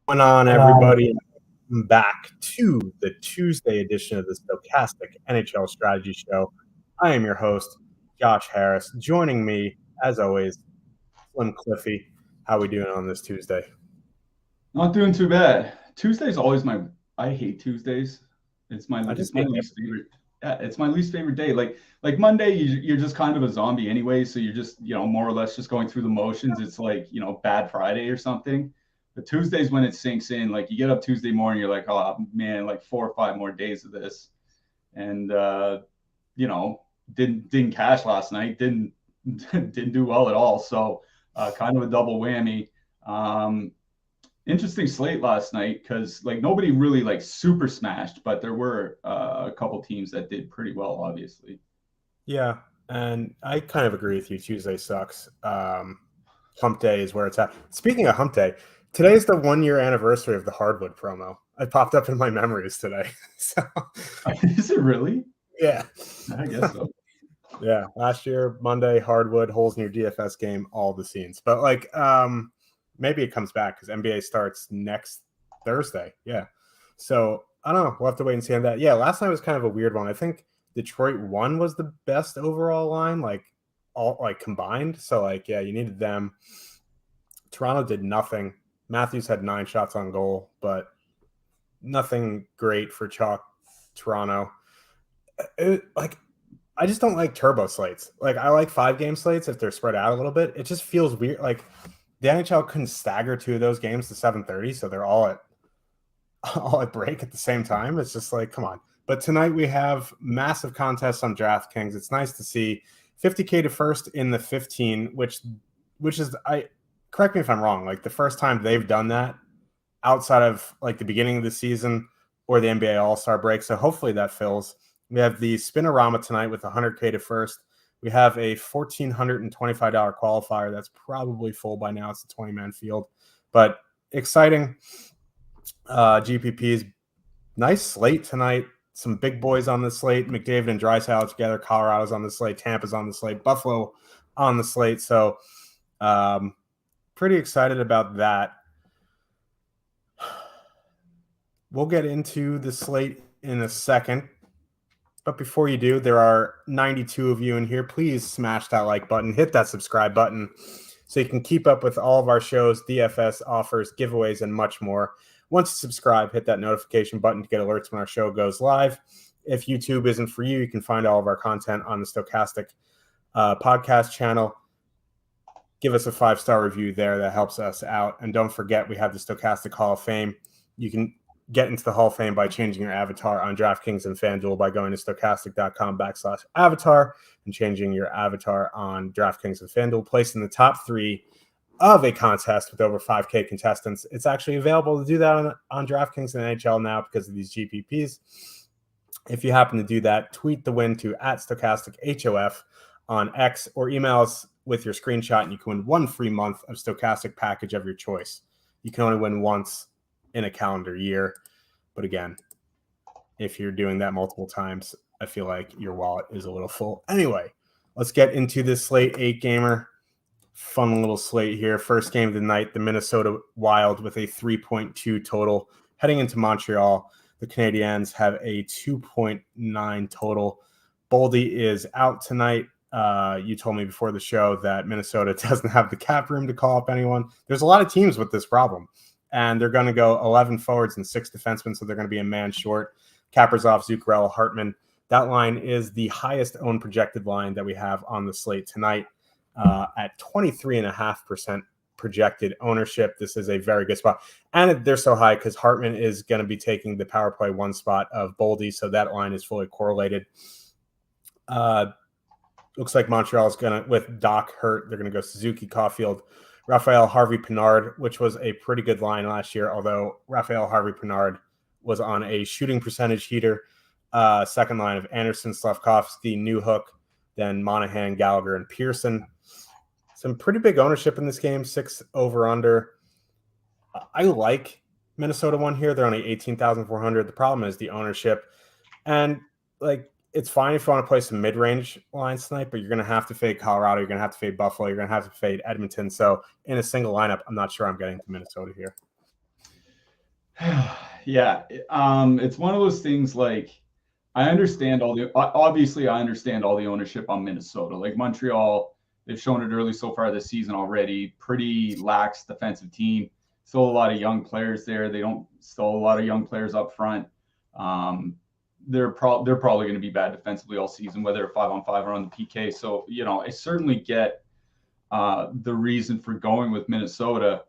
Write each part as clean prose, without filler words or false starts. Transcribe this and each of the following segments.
Going on, everybody? Back to the Tuesday edition of the Stochastic NHL Strategy Show. I am your host, Josh Harris. Joining me, as always, Slim Cliffy. How are we doing on this Tuesday? Not doing too bad. Tuesday's always I hate Tuesdays. It's my least favorite. Yeah, it's my least favorite day. Like Monday, you're just kind of a zombie anyway, so you're just, more or less just going through the motions. It's like, bad Friday or something. But Tuesday's when it sinks in. Like you get up Tuesday morning, you're like, oh man, like 4 or 5 more days of this. And didn't cash last night, didn't do well at all. So kind of a double whammy. Interesting slate last night because like nobody really like super smashed, but there were a couple teams that did pretty well, obviously. Yeah, and I kind of agree with you. Tuesday sucks. Hump day is where it's at. Speaking of hump day, today is the 1-year anniversary of the hardwood promo. It popped up in my memories today. So, is it really? Yeah, I guess so. Yeah, last year Monday, hardwood, holes in your DFS game, all the scenes. But like, maybe it comes back because NBA starts next Thursday. Yeah, so I don't know. We'll have to wait and see on that. Yeah, last night was kind of a weird one. I think Detroit 1 was the best overall line, like all like combined. So like, yeah, you needed them. Toronto did nothing. Matthews had 9 shots on goal, but nothing great for chalk Toronto. I just don't like turbo slates. Like I like 5-game slates if they're spread out a little bit. It just feels weird. Like the NHL couldn't stagger 2 of those games to 7:30, so they're all at break at the same time. It's just like, come on. But tonight we have massive contests on DraftKings. It's nice to see 50K to first in the 15, which is correct me if I'm wrong, like the first time they've done that outside of like the beginning of the season or the NBA All-Star break. So hopefully that fills. We have the Spinorama tonight with 100K to first. We have a $1,425 qualifier that's probably full by now. It's a 20-man field, but exciting. GPPs, nice slate tonight. Some big boys on the slate. McDavid and Draisaitl together. Colorado's on the slate. Tampa's on the slate. Buffalo on the slate. So pretty excited about that. We'll get into the slate in a second. But before you do, there are 92 of you in here. Please smash that like button, hit that subscribe button so you can keep up with all of our shows, DFS offers, giveaways, and much more. Once you subscribe, hit that notification button to get alerts when our show goes live. If YouTube isn't for you, you can find all of our content on the Stochastic podcast channel. Give us a 5-star review there. That helps us out. And don't forget, we have the Stochastic Hall of Fame. You can get into the Hall of Fame by changing your avatar on DraftKings and FanDuel by going to stochastic.com/avatar and changing your avatar on DraftKings and FanDuel. Placed in the top 3 of a contest with over 5K contestants. It's actually available to do that on DraftKings and NHL now because of these GPPs. If you happen to do that, tweet the win to @StochasticHOF on X or email us with your screenshot and you can win 1 free month of Stochastic package of your choice. You can only win once in a calendar year. But again, if you're doing that multiple times, I feel like your wallet is a little full. Anyway, let's get into this slate. 8-gamer. Fun little slate here. First game of the night, the Minnesota Wild with a 3.2 total heading into Montreal. The The Canadiens have a 2.9 total. Boldy is out tonight. You told me before the show that Minnesota doesn't have the cap room to call up anyone. There's a lot of teams with this problem, and they're going to go 11 forwards and 6 defensemen, so they're going to be a man short. Kaprizov, Zuccarello, Hartman. That line is the highest owned projected line that we have on the slate tonight at 23.5% projected ownership. This is a very good spot. And they're so high because Hartman is going to be taking the power play 1 spot of Boldy, so that line is fully correlated. Looks like Montreal is going to, with Doc hurt, they're going to go Suzuki, Caulfield, Raphael, Harvey, Pinard, which was a pretty good line last year, although Raphael, Harvey, Pinard was on a shooting percentage heater. Second line of Anderson, Slavkovsky, Newhook, then Monahan, Gallagher, and Pearson. Some pretty big ownership in this game, 6 over under. I like Minnesota one here. They're only 18,400. The problem is the ownership. And like, it's fine if you want to play some mid-range lines tonight, but you're going to have to fade Colorado. You're going to have to fade Buffalo. You're going to have to fade Edmonton. So in a single lineup, I'm not sure I'm getting to Minnesota here. Yeah. It's one of those things like, I understand all the ownership on Minnesota. Like Montreal, they've shown it early so far this season already. Pretty lax defensive team. Still a lot of young players there. Still a lot of young players up front. They're probably going to be bad defensively all season, whether 5-on-5 or on the PK. So, I certainly get the reason for going with Minnesota.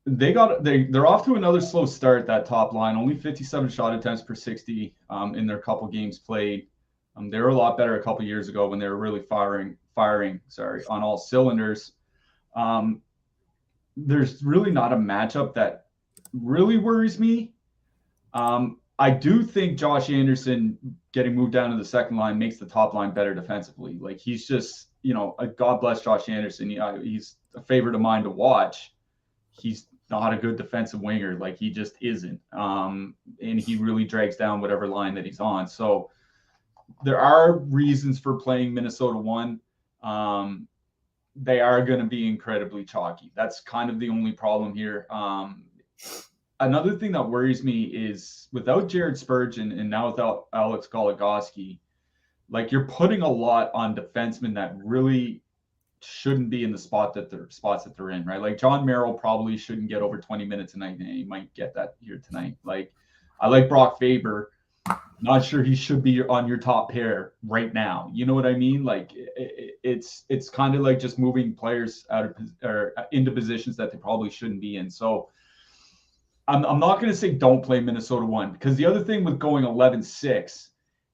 They're off to another slow start, that top line. Only 57 shot attempts per 60 in their couple games played. They were a lot better a couple years ago when they were really firing on all cylinders. There's really not a matchup that really worries me. I do think Josh Anderson getting moved down to the second line makes the top line better defensively. Like, he's just, God bless Josh Anderson. He's a favorite of mine to watch. He's not a good defensive winger. Like, he just isn't. And he really drags down whatever line that he's on. So there are reasons for playing Minnesota one. They are going to be incredibly chalky. That's kind of the only problem here. Another thing that worries me is without Jared Spurgeon and now without Alex Goligoski, like, you're putting a lot on defensemen that really shouldn't be in the spots that they're in, right? Like, John Merrill probably shouldn't get over 20 minutes a night, and he might get that here tonight. Like, I like Brock Faber. Not sure he should be on your top pair right now. You know what I mean? Like, it's kind of like just moving players out of or into positions that they probably shouldn't be in. So I'm not going to say don't play Minnesota one, because the other thing with going 11-6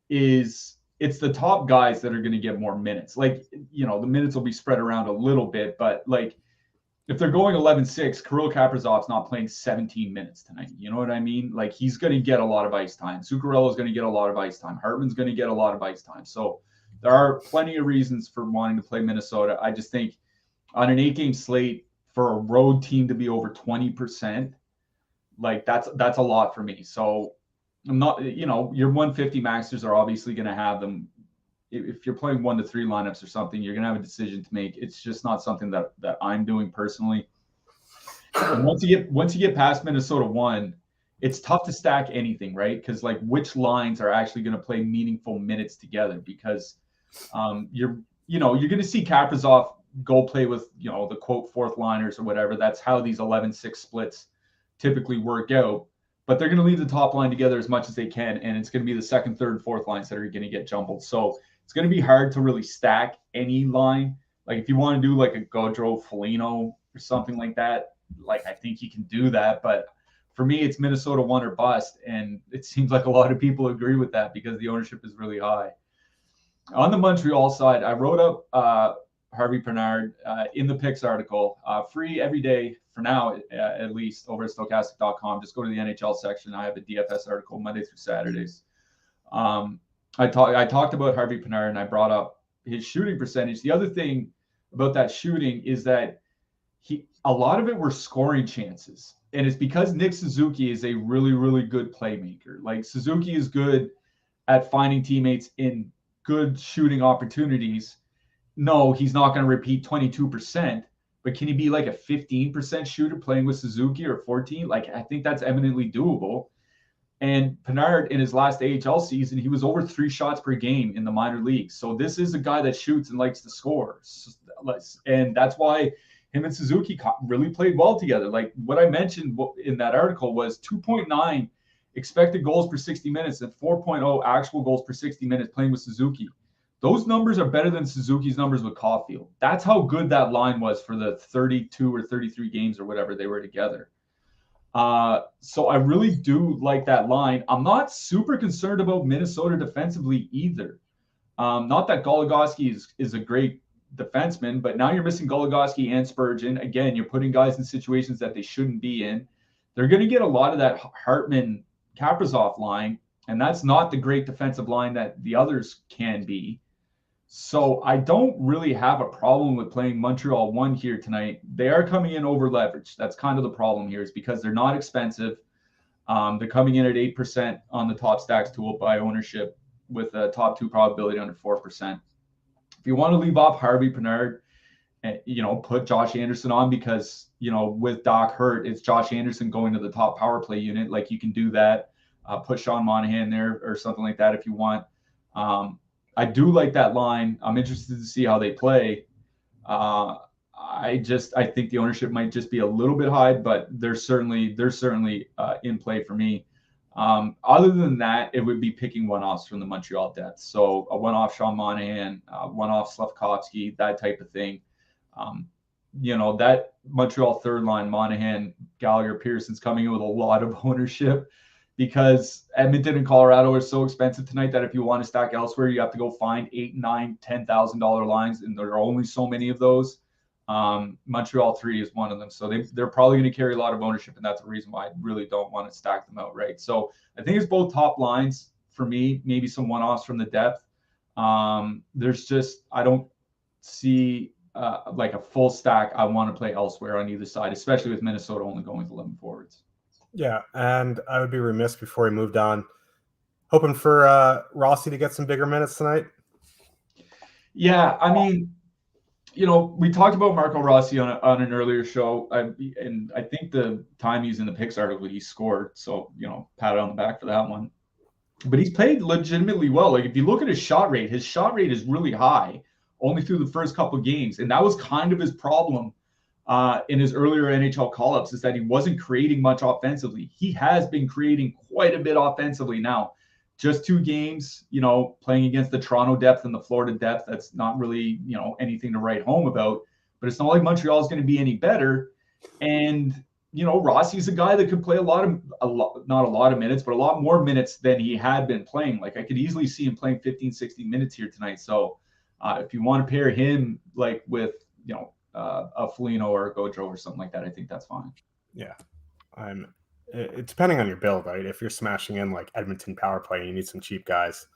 is it's the top guys that are going to get more minutes. Like, the minutes will be spread around a little bit, but like, if they're going 11-6, Kirill Kaprizov's not playing 17 minutes tonight. You know what I mean? Like, he's going to get a lot of ice time. Zuccarello is going to get a lot of ice time. Hartman's going to get a lot of ice time. So there are plenty of reasons for wanting to play Minnesota. I just think on an 8-game slate for a road team to be over 20%, like, that's a lot for me. So I'm not, your 150 maxers are obviously going to have them. If you're playing 1 to 3 lineups or something, you're going to have a decision to make. It's just not something that I'm doing personally. And once you get past Minnesota one, it's tough to stack anything, right? Because, like, which lines are actually going to play meaningful minutes together? Because you're going to see Kaprizov go play with, the quote fourth liners or whatever. That's how these 11-6 splits typically work out. But they're going to leave the top line together as much as they can, and it's going to be the second, third, fourth lines that are going to get jumbled. So it's going to be hard to really stack any line. Like, if you want to do like a Gaudreau, Foligno or something like that, like, I think you can do that. But for me, it's Minnesota one or bust, and it seems like a lot of people agree with that because the ownership is really high. On the Montreal side, I wrote up Harvey Pinard in the picks article, free every day for now, at least, over at Stokastic.com. Just go to the NHL section. I have a DFS article Monday through Saturdays. I talked about Harvey Pinard, and I brought up his shooting percentage. The other thing about that shooting is that a lot of it were scoring chances, and it's because Nick Suzuki is a really, really good playmaker. Like, Suzuki is good at finding teammates in good shooting opportunities. No, he's not going to repeat 22%, but can he be like a 15% shooter playing with Suzuki, or 14? Like, I think that's eminently doable. And Pinard, in his last AHL season, he was over 3 shots per game in the minor leagues. So this is a guy that shoots and likes to score. And that's why him and Suzuki really played well together. Like what I mentioned in that article was 2.9 expected goals per 60 minutes and 4.0 actual goals per 60 minutes playing with Suzuki. Those numbers are better than Suzuki's numbers with Caulfield. That's how good that line was for the 32 or 33 games or whatever they were together. So I really do like that line. I'm not super concerned about Minnesota defensively either. Not that Goligoski is a great defenseman, but now you're missing Goligoski and Spurgeon. Again, you're putting guys in situations that they shouldn't be in. They're going to get a lot of that Hartman-Kaprizov line, and that's not the great defensive line that the others can be. So I don't really have a problem with playing Montreal 1 here tonight. They are coming in over leveraged. That's kind of the problem here, is because they're not expensive. They're coming in at 8% on the top stacks tool by ownership with a top 2 probability under 4%. If you want to leave off Harvey Pinard, and put Josh Anderson on, because with Doc hurt, it's Josh Anderson going to the top power play unit. Like you can do that. Put Sean Monahan there or something like that if you want. I do like that line. I'm interested to see how they play. I think the ownership might just be a little bit high, but they're certainly in play for me. Other than that, it would be picking one-offs from the Montreal depth. So a one-off Sean Monahan, one-off Slavkovsky, that type of thing. That Montreal third line, Monahan, Gallagher, Pearson's coming in with a lot of ownership, because Edmonton and Colorado are so expensive tonight that if you want to stack elsewhere, you have to go find $8,000, $9,000, $10,000 lines, and there are only so many of those. Montreal 3 is one of them, so they're probably going to carry a lot of ownership, and that's the reason why I really don't want to stack them out, right? So I think it's both top lines for me, maybe some one-offs from the depth. I don't see like a full stack I want to play elsewhere on either side, especially with Minnesota only going with 11 forwards. Yeah, and I would be remiss before we moved on, hoping for Rossi to get some bigger minutes tonight. Yeah, I mean, we talked about Marco Rossi on an earlier show, and I think the time he's in the picks article, he scored. So, pat on the back for that one. But he's played legitimately well. Like, if you look at his shot rate is really high, only through the first couple of games. And that was kind of his problem in his earlier NHL call-ups, is that he wasn't creating much offensively. He has been creating quite a bit offensively now. Just 2 games, playing against the Toronto depth and the Florida depth. That's not really, anything to write home about. But it's not like Montreal is going to be any better. And, Rossi's a guy that could play not a lot of minutes, but a lot more minutes than he had been playing. Like, I could easily see him playing 15, 16 minutes here tonight. So if you want to pair him like with, a Foligno or a Gaudreau or something like that, I think that's fine. Yeah. It's depending on your build, right? If you're smashing in like Edmonton power play and you need some cheap guys,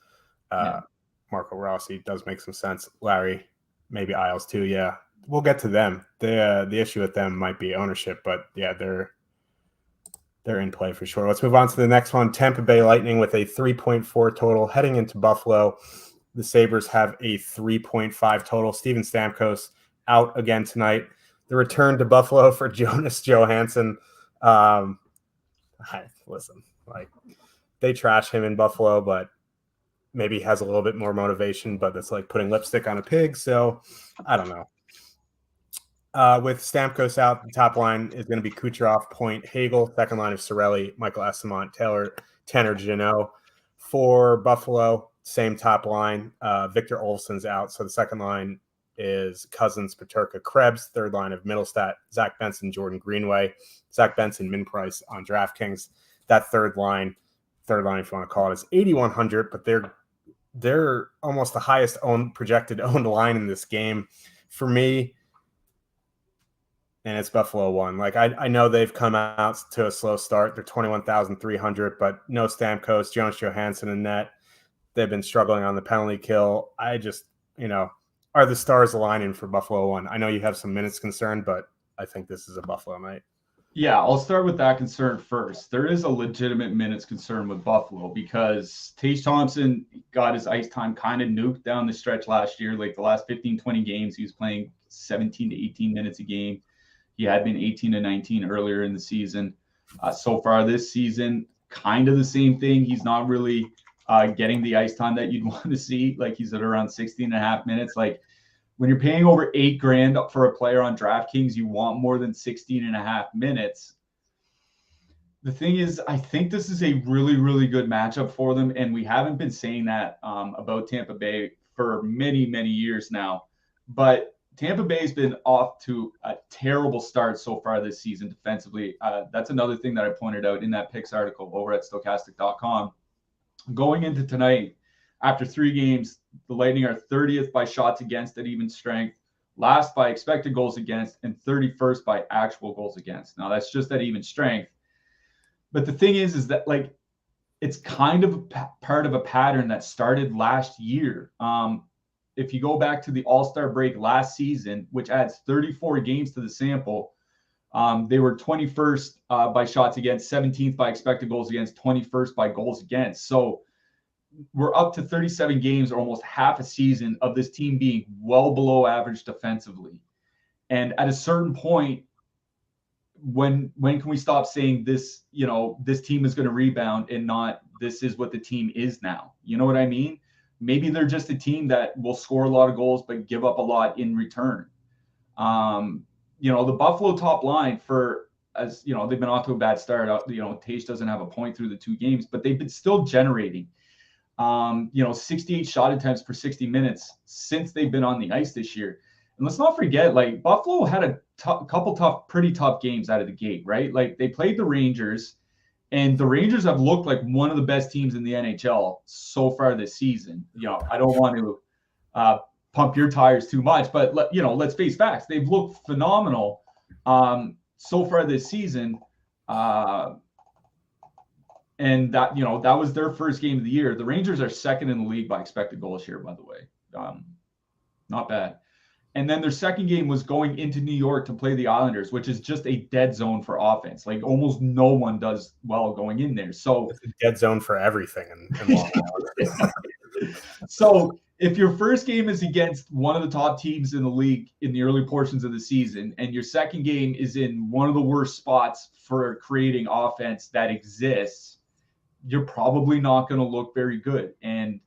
Marco Rossi does make some sense. Larry, maybe Isles too. Yeah, we'll get to them. The issue with them might be ownership, but yeah, they're in play for sure. Let's move on to the next one. Tampa Bay Lightning with a 3.4 total heading into Buffalo. The Sabres have a 3.5 total. Steven Stamkos out again tonight. The return to Buffalo for Jonas Johansson. Listen, like, they trash him in Buffalo, but maybe he has a little bit more motivation, but it's like putting lipstick on a pig. So I don't know. With Stamkos out, the top line is going to be Kucherov, Point, Hagel. Second line of Cirelli, Michael Eyssimont, Tanner Jeannot. For Buffalo, same top line. Victor Olson's out, so the second line is Cousins, Peterka, Krebs. Third line of Middlestat, Zach Benson, Jordan Greenway. Zach Benson, min price on DraftKings. That third line, if you want to call it, is 8,100, but they're almost the highest projected owned line in this game for me. And it's Buffalo 1. Like, I know they've come out to a slow start. They're 21,300, but no Stamkos, Jonas Johansson in net. They've been struggling on the penalty kill. I just, are the stars aligning for Buffalo 1? I know you have some minutes concern, but I think this is a Buffalo night. Yeah, I'll start with that concern first. There is a legitimate minutes concern with Buffalo, because Tage Thompson got his ice time kind of nuked down the stretch last year. Like, the last 15, 20 games, he was playing 17 to 18 minutes a game. He had been 18 to 19 earlier in the season. So far this season, kind of the same thing. He's not really getting the ice time that you'd want to see. Like he's at around 16.5 minutes. Like when you're paying over $8,000 for a player on DraftKings, you want more than 16.5 minutes. The thing is, I think this is a really, really good matchup for them. And we haven't been saying that about Tampa Bay for many, many years now. But Tampa Bay's been off to a terrible start so far this season defensively. That's another thing that I pointed out in that picks article over at Stokastic.com. Going into tonight, after 3 games, the Lightning are 30th by shots against at even strength, last by expected goals against, and 31st by actual goals against. Now, that's just at even strength. But the thing is that like it's kind of part of a pattern that started last year. If you go back to the All-Star break last season, which adds 34 games to the sample, they were 21st by shots against, 17th by expected goals against, 21st by goals against. So we're up to 37 games, or almost half a season of this team being well below average defensively. And at a certain point, when can we stop saying this, this team is going to rebound and not this is what the team is now? You know what I mean? Maybe they're just a team that will score a lot of goals but give up a lot in return. The Buffalo top line they've been off to a bad start. Tage doesn't have a point through the 2 games, but they've been still generating 68 shot attempts per 60 minutes since they've been on the ice this year. And let's not forget, like Buffalo had a couple pretty tough games out of the gate, right? Like they played the Rangers, and the Rangers have looked like one of the best teams in the NHL so far this season. I don't want to pump your tires too much, but let's face facts. They've looked phenomenal so far this season. And that was their first game of the year. The Rangers are second in the league by expected goals here, by the way. Not bad. And then their second game was going into New York to play the Islanders, which is just a dead zone for offense. Like almost no one does well going in there. So it's a dead zone for everything in Long Island. So if your first game is against one of the top teams in the league in the early portions of the season, and your second game is in one of the worst spots for creating offense that exists, you're probably not going to look very good. And,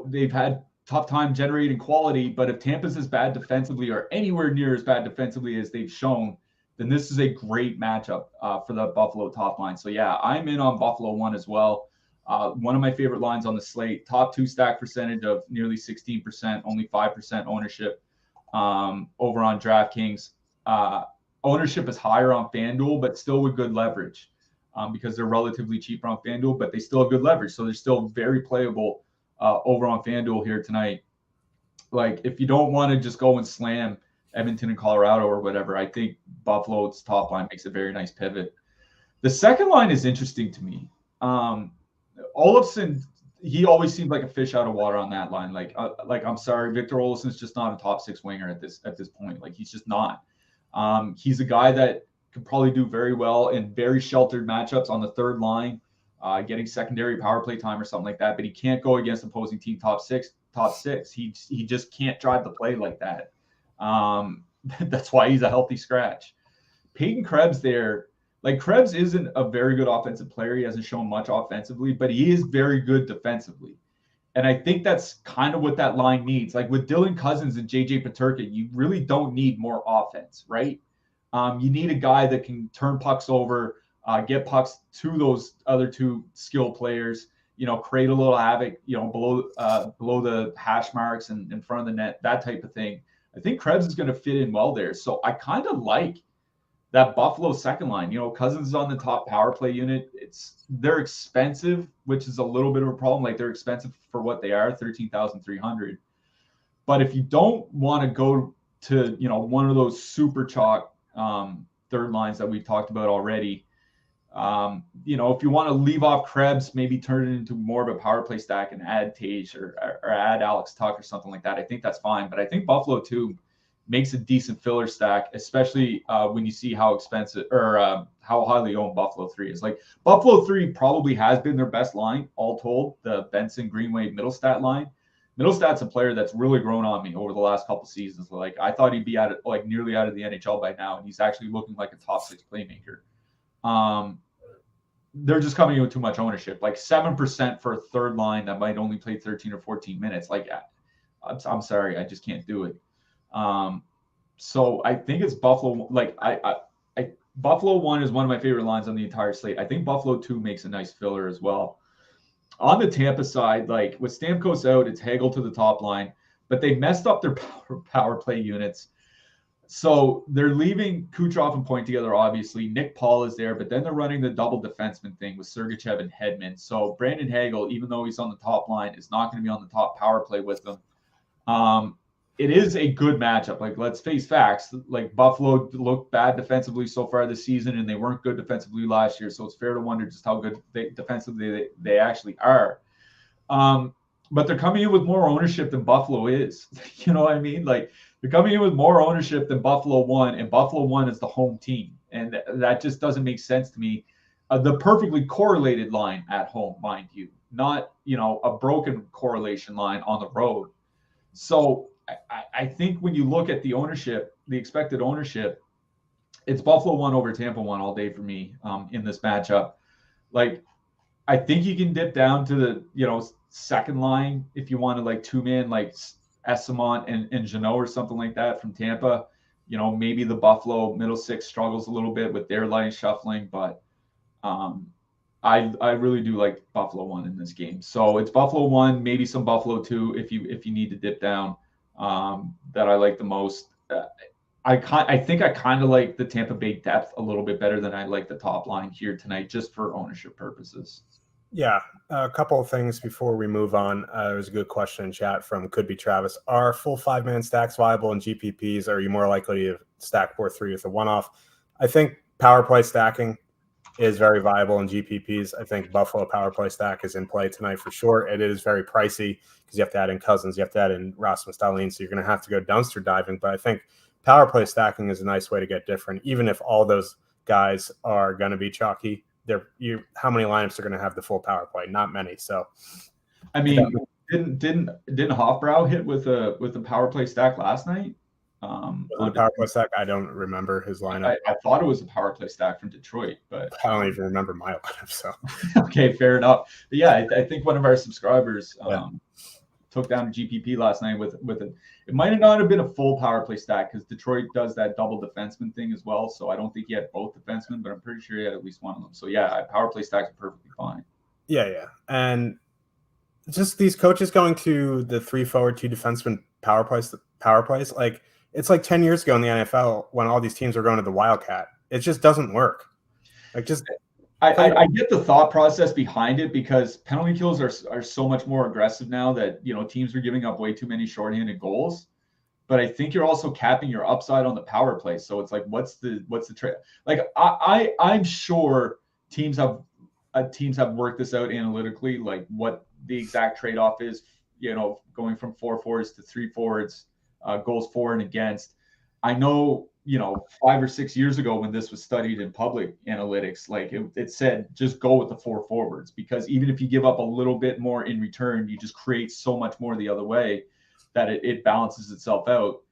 they've had tough time generating quality, but if Tampa's as bad defensively or anywhere near as bad defensively as they've shown, then this is a great matchup for the Buffalo top line. So yeah, I'm in on Buffalo 1 as well. One of my favorite lines on the slate, top 2 stack percentage of nearly 16%, only 5% ownership over on DraftKings. Ownership is higher on FanDuel, but still with good leverage because they're relatively cheaper on FanDuel, but they still have good leverage. So they're still very playable over on FanDuel here tonight. Like if you don't want to just go and slam Edmonton and Colorado or whatever, I think Buffalo's top line makes a very nice pivot. The second line is interesting to me. Olofsson, he always seemed like a fish out of water on that line. Like I'm sorry, Victor Olofsson's just not a top 6 winger at this point. Like he's just not. He's a guy that could probably do very well in very sheltered matchups on the third line, getting secondary power play time or something like that. But he can't go against opposing team top six. He just can't drive the play like that. That's why he's a healthy scratch. Peyton Krebs there. Like Krebs isn't a very good offensive player. He hasn't shown much offensively, but he is very good defensively. And I think that's kind of what that line needs. Like with Dylan Cousins and JJ Peterka, you really don't need more offense, right? You need a guy that can turn pucks over, get pucks to those other 2 skill players, create a little havoc, below the hash marks and in front of the net, that type of thing. I think Krebs is going to fit in well there. So I kind of like that Buffalo second line. Cousins is on the top power play unit. They're expensive, which is a little bit of a problem. Like they're expensive for what they are, $13,300. But if you don't want to go to, one of those super chalk third lines that we've talked about already, if you want to leave off Krebs, maybe turn it into more of a power play stack and add Tage or add Alex Tuck or something like that, I think that's fine. But I think Buffalo too makes a decent filler stack, especially when you see how expensive or how highly owned Buffalo 3 is. Like Buffalo 3 probably has been their best line, all told, the Benson, Greenway, Middlestat line. Middlestat's a player that's really grown on me over the last couple seasons. Like I thought he'd be nearly out of the NHL by now, and he's actually looking like a top 6 playmaker. they're just coming in with too much ownership. Like 7% for a third line that might only play 13 or 14 minutes. Like, I'm sorry, I just can't do it. So I think it's Buffalo. Like Buffalo 1 is one of my favorite lines on the entire slate. I think Buffalo 2 makes a nice filler as well. On the Tampa side, like with Stamkos out, it's Hagel to the top line, but they messed up their power play units. So they're leaving Kucherov and Point together, obviously. Nick Paul is there, but then they're running the double defenseman thing with Sergachev and Hedman. So Brandon Hagel, even though he's on the top line, is not going to be on the top power play with them. It is a good matchup. Like, let's face facts. Like, Buffalo looked bad defensively so far this season, and they weren't good defensively last year. So it's fair to wonder just how good defensively they actually are. But they're coming in with more ownership than Buffalo is. You know what I mean? Like, they're coming in with more ownership than Buffalo 1, and Buffalo 1 is the home team. And that just doesn't make sense to me. The perfectly correlated line at home, mind you, not, a broken correlation line on the road. So I think when you look at the ownership, the expected ownership, it's Buffalo 1 over Tampa 1 all day for me in this matchup. Like, I think you can dip down to the, second line if you want to, like, two-man, like Esamont and Jeannot or something like that from Tampa. Maybe the Buffalo middle six struggles a little bit with their line shuffling, but I really do like Buffalo 1 in this game. So it's Buffalo 1, maybe some Buffalo 2 if you need to dip down, that I like the most. I think I kind of like the Tampa Bay depth a little bit better than I like the top line here tonight, just for ownership purposes. Yeah, a couple of things before we move on. There was a good question in chat from Could Be Travis. Are full 5-man stacks viable in GPPs? Or are you more likely to stack 4-3 with a one-off? I think power play stacking is very viable in GPPs. I think Buffalo power play stack is in play tonight for sure. It is very pricey because you have to add in Cousins, you have to add in Rasmus Dahlin, so you're going to have to go dumpster diving. But I think power play stacking is a nice way to get different, even if all those guys are going to be chalky. How many lineups are going to have the full power play? Not many. So, I mean, didn't Hofbrau hit with a power play stack last night? On the power play stack, I don't remember his lineup. I thought it was a power play stack from Detroit, but I don't even remember my lineup. So, okay, fair enough. But yeah, I think one of our subscribers took down GPP last night with it might not have been a full power play stack because Detroit does that double defenseman thing as well. So I don't think he had both defensemen, but I'm pretty sure he had at least one of them. So yeah, power play stacks are perfectly fine. Yeah, and just these coaches going to the 3 forward, 2 defenseman power plays, like it's like 10 years ago in the NFL when all these teams were going to the Wildcat. It just doesn't work. Like, just I get the thought process behind it because penalty kills are so much more aggressive now that teams are giving up way too many shorthanded goals. But I think you're also capping your upside on the power play. So it's like, what's the trade? Like I'm sure teams have worked this out analytically, like what the exact trade-off is. Going from 4 forwards to 3 forwards, goals for and against. I know, 5 or 6 years ago when this was studied in public analytics, like it said, just go with the 4 forwards, because even if you give up a little bit more in return, you just create so much more the other way that it balances itself out.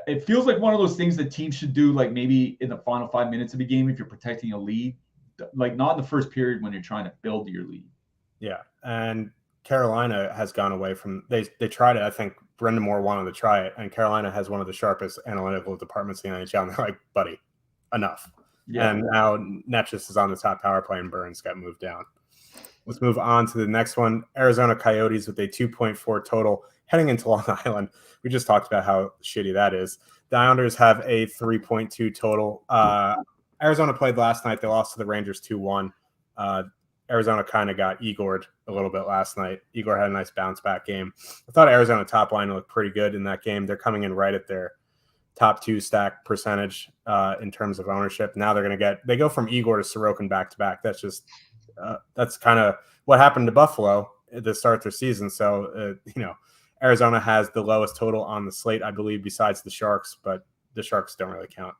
It feels like one of those things that teams should do, like maybe in the final 5 minutes of a game if you're protecting a lead, like not in the first period when you're trying to build your lead. Yeah, and Carolina has gone away from they tried it. I think Brendan Moore wanted to try it, and Carolina has one of the sharpest analytical departments in the NHL. And they're like, buddy, enough. Yeah. And now Netchus is on the top power play, and Burns got moved down. Let's move on to the next one. Arizona Coyotes with a 2.4 total heading into Long Island. We just talked about how shitty that is. The Islanders have a 3.2 total. Arizona played last night. They lost to the Rangers 2-1. Arizona kind of got Igored a little bit last night. Igor had a nice bounce back game. I thought Arizona top line looked pretty good in that game. They're coming in right at their top 2 stack percentage in terms of ownership. Now they go from Igor to Sorokin back to back. That's just that's kind of what happened to Buffalo at the start of their season. So Arizona has the lowest total on the slate, I believe, besides the Sharks, but the Sharks don't really count.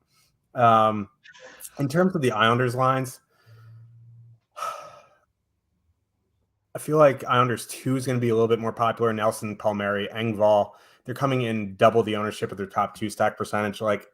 In terms of the Islanders lines, I feel like Islanders 2 is going to be a little bit more popular. Nelson, Palmieri, Engvall, they're coming in double the ownership of their top 2 stack percentage. Like,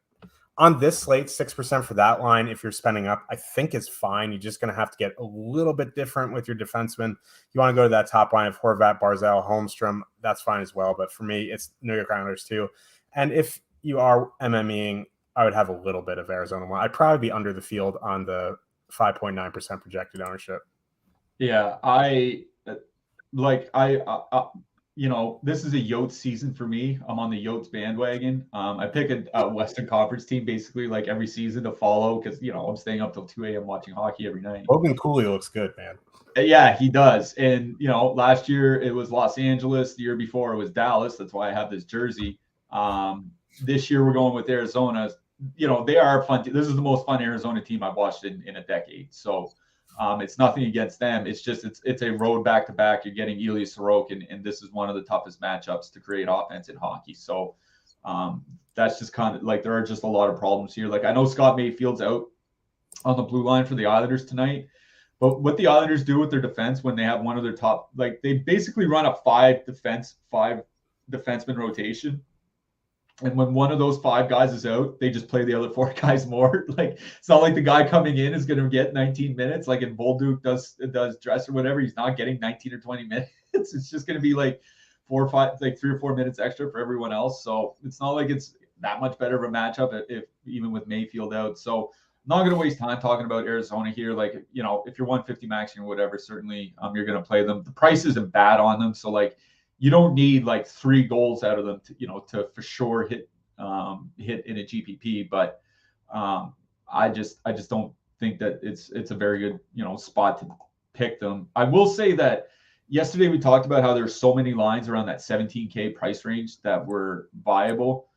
on this slate, 6% for that line, if you're spending up, I think is fine. You're just going to have to get a little bit different with your defenseman. You want to go to that top line of Horvat, Barzal, Holmstrom, that's fine as well. But for me, it's New York Islanders too. And if you are MMEing, I would have a little bit of Arizona one. I'd probably be under the field on the 5.9% projected ownership. Yeah, this is a Yotes season for me. I'm on the Yotes bandwagon. I pick a Western Conference team basically like every season to follow because, I'm staying up till 2 a.m. watching hockey every night. Logan Cooley looks good, man. Yeah, he does. And, last year it was Los Angeles. The year before it was Dallas. That's why I have this jersey. This year we're going with Arizona. They are fun. This is the most fun Arizona team I've watched in a decade. So it's nothing against them. It's just it's a road back-to-back. You're getting Ilya Sorokin, and this is one of the toughest matchups to create offense in hockey. So that's just kind of like there are just a lot of problems here. Like I know Scott Mayfield's out on the blue line for the Islanders tonight, but what the Islanders do with their defense when they have one of their top, like they basically run a five defenseman rotation. And when one of those 5 guys is out, they just play the other 4 guys more. Like it's not like the guy coming in is going to get 19 minutes. Like if Bolduc does dress or whatever, he's not getting 19 or 20 minutes. It's just going to be like 4 or 5, like 3 or 4 minutes extra for everyone else. So it's not like it's that much better of a matchup if even with Mayfield out. So I'm not going to waste time talking about Arizona here. Like, if you're 150 maxing or whatever, certainly you're going to play them. The price isn't bad on them. So like, you don't need like 3 goals out of them to for sure hit in a GPP, but I just don't think that it's a very good spot to pick them. I will say that yesterday we talked about how there's so many lines around that 17K price range that were viable.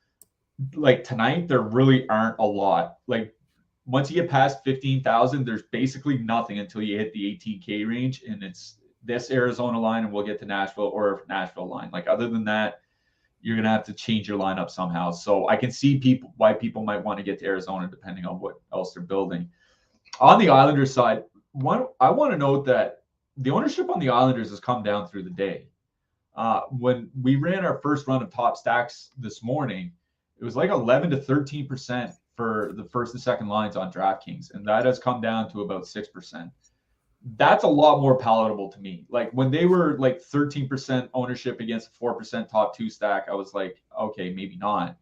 Like tonight, there really aren't a lot. Like once you get past 15,000, there's basically nothing until you hit the 18K range, and it's this Arizona line, and we'll get to Nashville or Nashville line. Like other than that, you're going to have to change your lineup somehow. So I can see why people might want to get to Arizona depending on what else they're building. On the Islanders side, I want to note that the ownership on the Islanders has come down through the day. When we ran our first run of top stacks this morning, it was like 11 to 13% for the first and second lines on DraftKings, and that has come down to about 6%. That's a lot more palatable to me. Like when they were like 13% ownership against a 4% top 2 stack, I was like, okay, maybe not.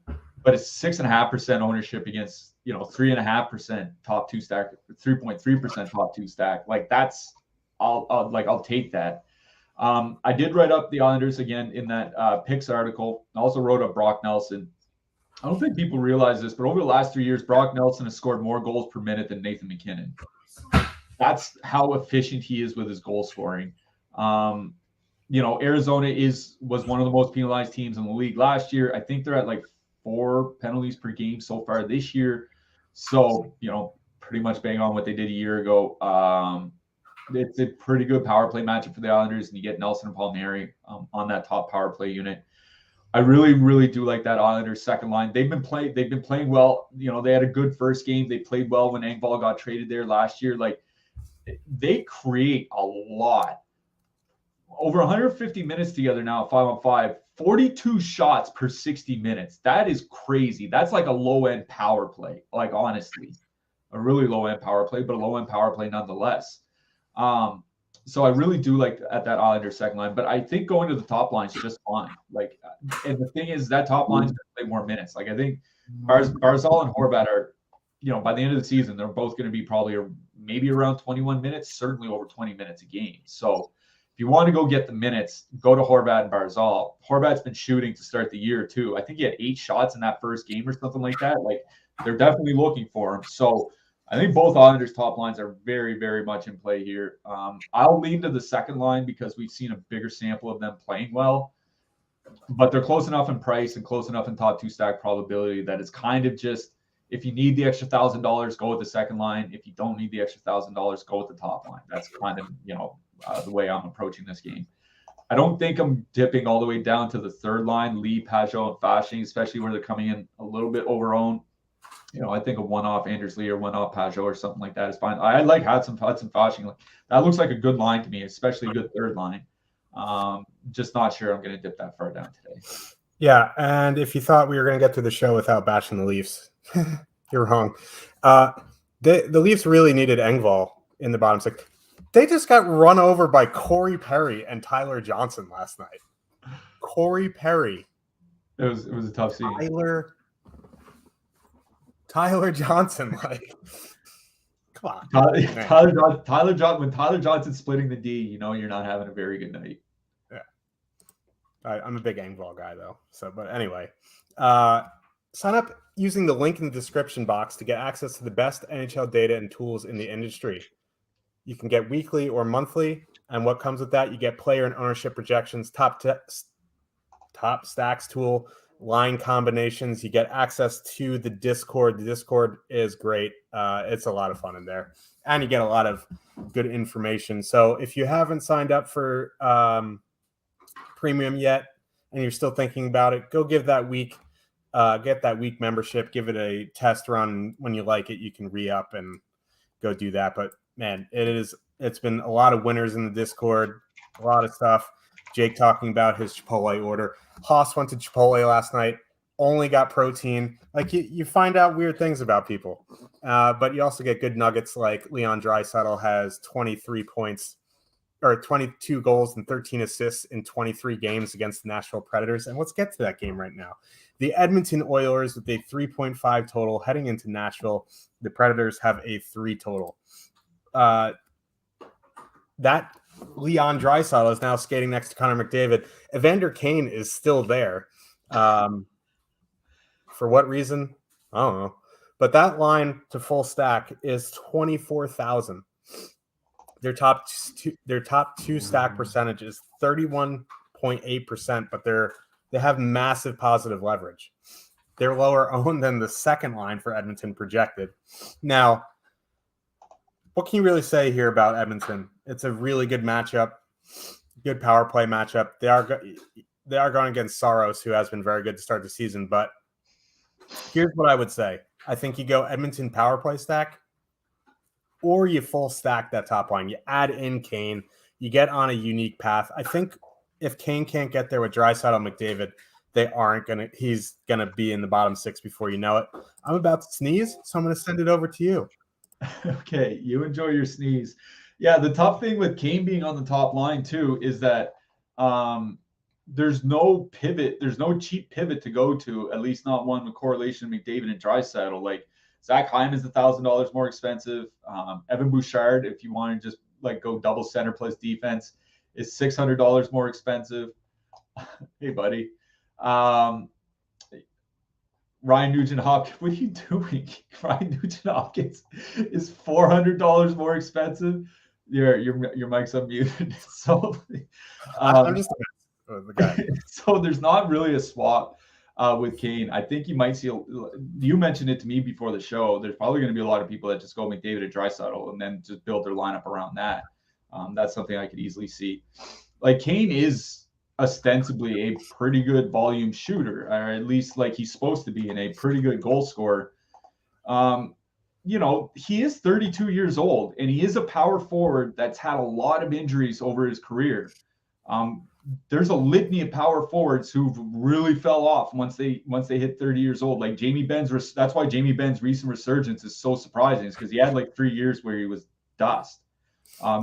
But it's 6.5% ownership against 3.5% top 2 stack, 3.3% top 2 stack. Like that's I'll take that. I did write up the Islanders again in that picks article. I also wrote up Brock Nelson. I don't think people realize this, but over the last 3 years, Brock Nelson has scored more goals per minute than Nathan McKinnon. That's how efficient he is with his goal scoring. Arizona was one of the most penalized teams in the league last year. I think they're at like 4 penalties per game so far this year. So, pretty much bang on what they did a year ago. It's a pretty good power play matchup for the Islanders, and you get Nelson and Palmieri on that top power play unit. I really, really do like that Islanders second line. They've been playing well. They had a good first game. They played well when Engvall got traded there last year. Like, they create a lot. Over 150 minutes together now, 5-on-5, 42 shots per 60 minutes. That is crazy. That's like a low-end power play, like honestly. A really low-end power play, but a low-end power play nonetheless. So I really do like at that Islanders second line, but I think going to the top line is just fine. Like, and the thing is that top line's going to play more minutes. Like I think Barzal and Horvat are, by the end of the season, they're both going to be probably maybe around 21 minutes, certainly over 20 minutes a game. So if you want to go get the minutes, go to Horvat and Barzal. Horvat's been shooting to start the year too. I think he had 8 shots in that first game or something like that. Like they're definitely looking for him. So I think both Islanders top lines are very, very much in play here. I'll lean to the second line because we've seen a bigger sample of them playing well, but they're close enough in price and close enough in top 2 stack probability that it's kind of just, if you need the extra $1,000, go with the second line. If you don't need the extra $1,000, go with the top line. That's kind of, the way I'm approaching this game. I don't think I'm dipping all the way down to the third line, Lee, Pajot, and Fasching, especially where they're coming in a little bit over-owned. I think a one-off Anders Lee or one-off Pajot or something like that is fine. I like Hudson Fasching. That looks like a good line to me, especially a good third line. Just not sure I'm going to dip that far down today. Yeah, and if you thought we were going to get through the show without bashing the Leafs, You're wrong. The Leafs really needed Engvall in the bottom six. They just got run over by Corey Perry and Tyler Johnson last night. Corey Perry. It was a tough scene. Tyler Johnson, like, come on. Tyler Johnson, when Tyler Johnson's splitting the D, you know you're not having a very good night. Yeah. I'm a big Engvall guy though. So, but anyway, sign up using the link in the description box to get access to the best NHL data and tools in the industry. You can get weekly or monthly, and what comes with that, you get player and ownership projections, top stacks tool, line combinations. You get access to the Discord. The Discord is great. It's a lot of fun in there, and you get a lot of good information. So if you haven't signed up for premium yet and you're still thinking about it, go give that week, get that week membership, give it a test run. When you like it, you can re-up and go do that. But man, it's been a lot of winners in the Discord, a lot of stuff. Jake talking about his Chipotle order. Haas went to Chipotle last night, only got protein. Like, you find out weird things about people. But you also get good nuggets, like Leon Draisaitl has 23 points or 22 goals and 13 assists in 23 games against the Nashville Predators. And let's get to that game right now. The Edmonton Oilers with a 3.5 total heading into Nashville. The Predators have a 3 total. That Leon Draisaitl is now skating next to Connor McDavid. Evander Kane is still there. For what reason? I don't know. But that line to full stack is 24,000. Their top two stack percentage is 31.8%, but they have massive positive leverage. They're lower owned than the second line for Edmonton projected. Now, what can you really say here about Edmonton? It's a really good matchup, good power play matchup. They are going against Saros, who has been very good to start the season. But here's what I would say. I think you go Edmonton power play stack, or you full stack that top line. You add in Kane. You get on a unique path. I think if Kane can't get there with Draisaitl and McDavid, he's going to be in the bottom 6 before you know it. I'm about to sneeze, so I'm going to send it over to you. Okay, you enjoy your sneeze. Yeah, the tough thing with Kane being on the top line too is that there's no pivot. There's no cheap pivot to go to, at least not one with correlation McDavid and Draisaitl. Like, Zach Hyman's $1,000 more expensive. Evan Bouchard, if you want to just like go double center plus defense, is $600 more expensive. Hey, buddy. Ryan Nugent-Hopkins, what are you doing? Ryan Nugent-Hopkins is $400 more expensive. Your mic's unmuted. So I'm just the guy. So there's not really a swap with Kane. I think you might see. You mentioned it to me before the show. There's probably going to be a lot of people that just go McDavid and Draisaitl and then just build their lineup around that. That's something I could easily see. Like, Kane is ostensibly a pretty good volume shooter, or at least like he's supposed to be, and a pretty good goal scorer. You know, he is 32 years old, and he is a power forward that's had a lot of injuries over his career. There's a litany of power forwards who've really fell off once they hit 30 years old. Like Jamie Benn's, that's why Jamie Benn's recent resurgence is so surprising, is because he had like 3 years where he was dust.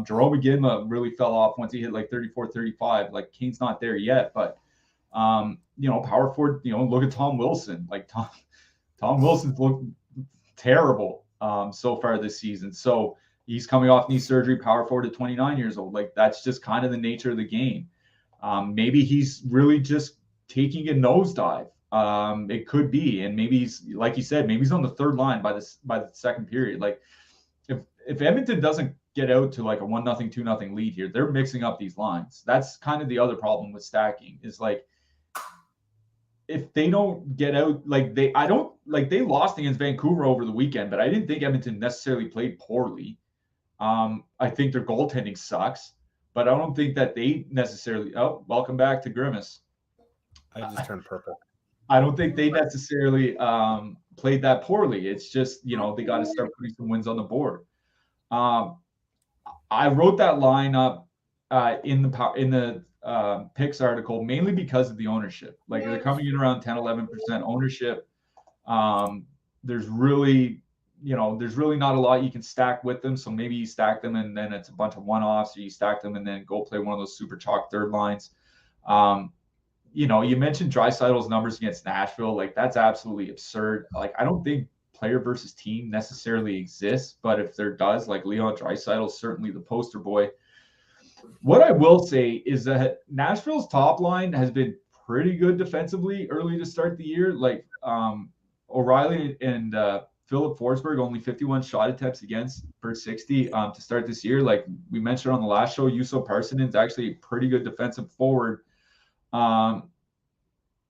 Jerome Iginla really fell off once he hit like 34, 35. Like, Kane's not there yet, but you know, power forward, you know, look at Tom Wilson. Like, Tom Wilson's looked terrible so far this season. So he's coming off knee surgery, power forward at 29 years old. Like, that's just kind of the nature of the game. Maybe he's really just taking a nosedive. It could be, and maybe he's, like you said, maybe he's on the third line by the second period. Like, if Edmonton doesn't get out to like a 1-0, 2-0 lead here, they're mixing up these lines. That's kind of the other problem with stacking, is like, if they don't get out, like they lost against Vancouver over the weekend, but I didn't think Edmonton necessarily played poorly. I think their goaltending sucks, but I don't think that they necessarily, welcome back to Grimace. I just turned purple. I don't think they necessarily played that poorly. It's just, you know, they got to start putting some wins on the board. I wrote that line up in the picks article mainly because of the ownership. Like, they're coming in around 10-11% ownership. there's really not a lot you can stack with them. So maybe you stack them and then it's a bunch of one-offs, or you stack them and then go play one of those super chalk third lines. You mentioned Draisaitl's numbers against Nashville. Like, that's absolutely absurd. Like, I don't think player versus team necessarily exists, but if there does, like, Leon Draisaitl is certainly the poster boy. What I will say is that Nashville's top line has been pretty good defensively early to start the year. Like, O'Reilly and Philip Forsberg, only 51 shot attempts against per 60 to start this year. Like we mentioned on the last show, Juuso Parsonen's actually a pretty good defensive forward.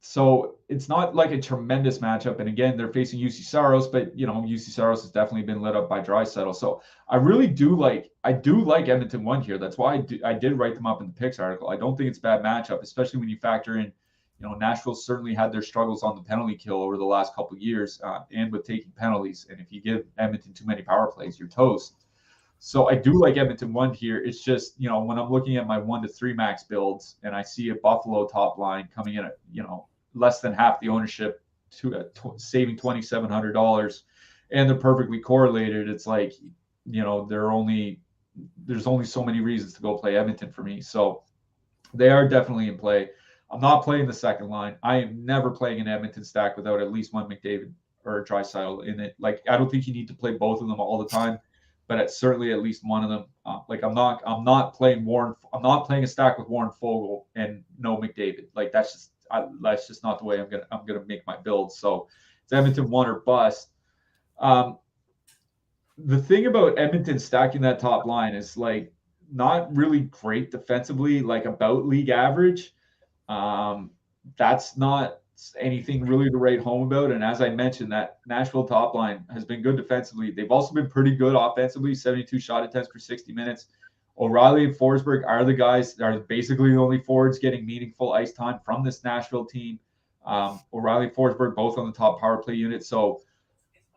So it's not like a tremendous matchup. And again, they're facing UC Saros, but UC Saros has definitely been lit up by Draisaitl. So I really do like Edmonton 1 here. That's why I did write them up in the picks article. I don't think it's a bad matchup, especially when you factor in, Nashville certainly had their struggles on the penalty kill over the last couple of years and with taking penalties. And if you give Edmonton too many power plays, you're toast. So I do like Edmonton 1 here. It's just, when I'm looking at my 1 to 3 max builds and I see a Buffalo top line coming in at, less than half the ownership to saving $2,700 and they're perfectly correlated. It's like, there's only so many reasons to go play Edmonton for me. So they are definitely in play. I'm not playing the second line. I am never playing an Edmonton stack without at least one McDavid or a Draisaitl in it. Like, I don't think you need to play both of them all the time, but it's certainly at least one of them. I'm not playing Warren. I'm not playing a stack with Warren Fogle and no McDavid. Like, that's just not the way I'm gonna make my build. So it's Edmonton 1 or bust. The thing about Edmonton stacking that top line is like not really great defensively, like about league average. That's not anything really to write home about. And as I mentioned, that Nashville top line has been good defensively. They've also been pretty good offensively, 72 shot attempts per 60 minutes. O'Reilly and Forsberg are the guys that are basically the only forwards getting meaningful ice time from this Nashville team. O'Reilly and Forsberg both on the top power play unit. So,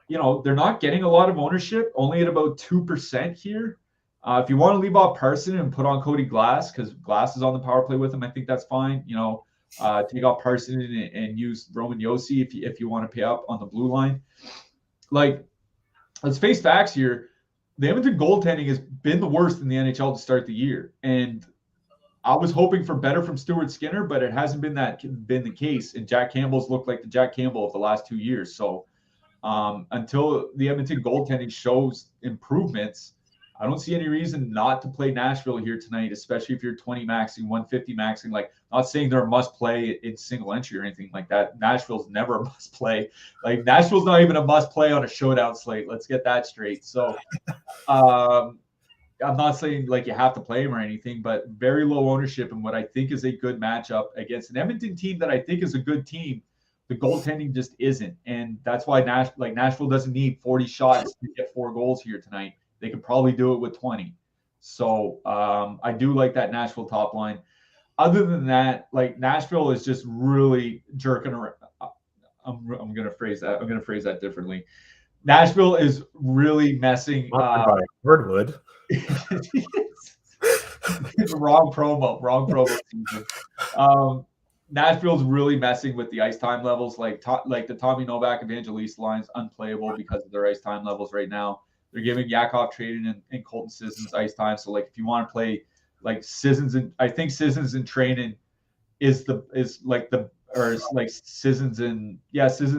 they're not getting a lot of ownership, only at about 2% here. If you want to leave off Parson and put on Cody Glass, because Glass is on the power play with him, I think that's fine. Take off Parson and use Roman Josi if you want to pay up on the blue line. Like, let's face facts here. The Edmonton goaltending has been the worst in the NHL to start the year. And I was hoping for better from Stuart Skinner, but it hasn't been the case. And Jack Campbell's looked like the Jack Campbell of the last 2 years. So until the Edmonton goaltending shows improvements, I don't see any reason not to play Nashville here tonight, especially if you're 20 maxing, 150 maxing. Like, not saying they're a must play in single entry or anything like that. Nashville's never a must play. Like, Nashville's not even a must play on a showdown slate. Let's get that straight. So I'm not saying like you have to play them or anything, but very low ownership in what I think is a good matchup against an Edmonton team that I think is a good team. The goaltending just isn't. And that's why Nashville doesn't need 40 shots to get 4 goals here tonight. They could probably do it with 20. So I do like that Nashville top line. Other than that, like, Nashville is just really jerking around. I'm going to phrase that differently. Nashville is really messing. Birdwood. Wrong promo season. Nashville's really messing with the ice time levels. Like the Tommy Novak Evangeliste line's unplayable because of their ice time levels right now. They're giving Yakov Tradon and Colton Sissons ice time. So, like, if you want to play like Sissons, and I think Sissons and Tradon Sissons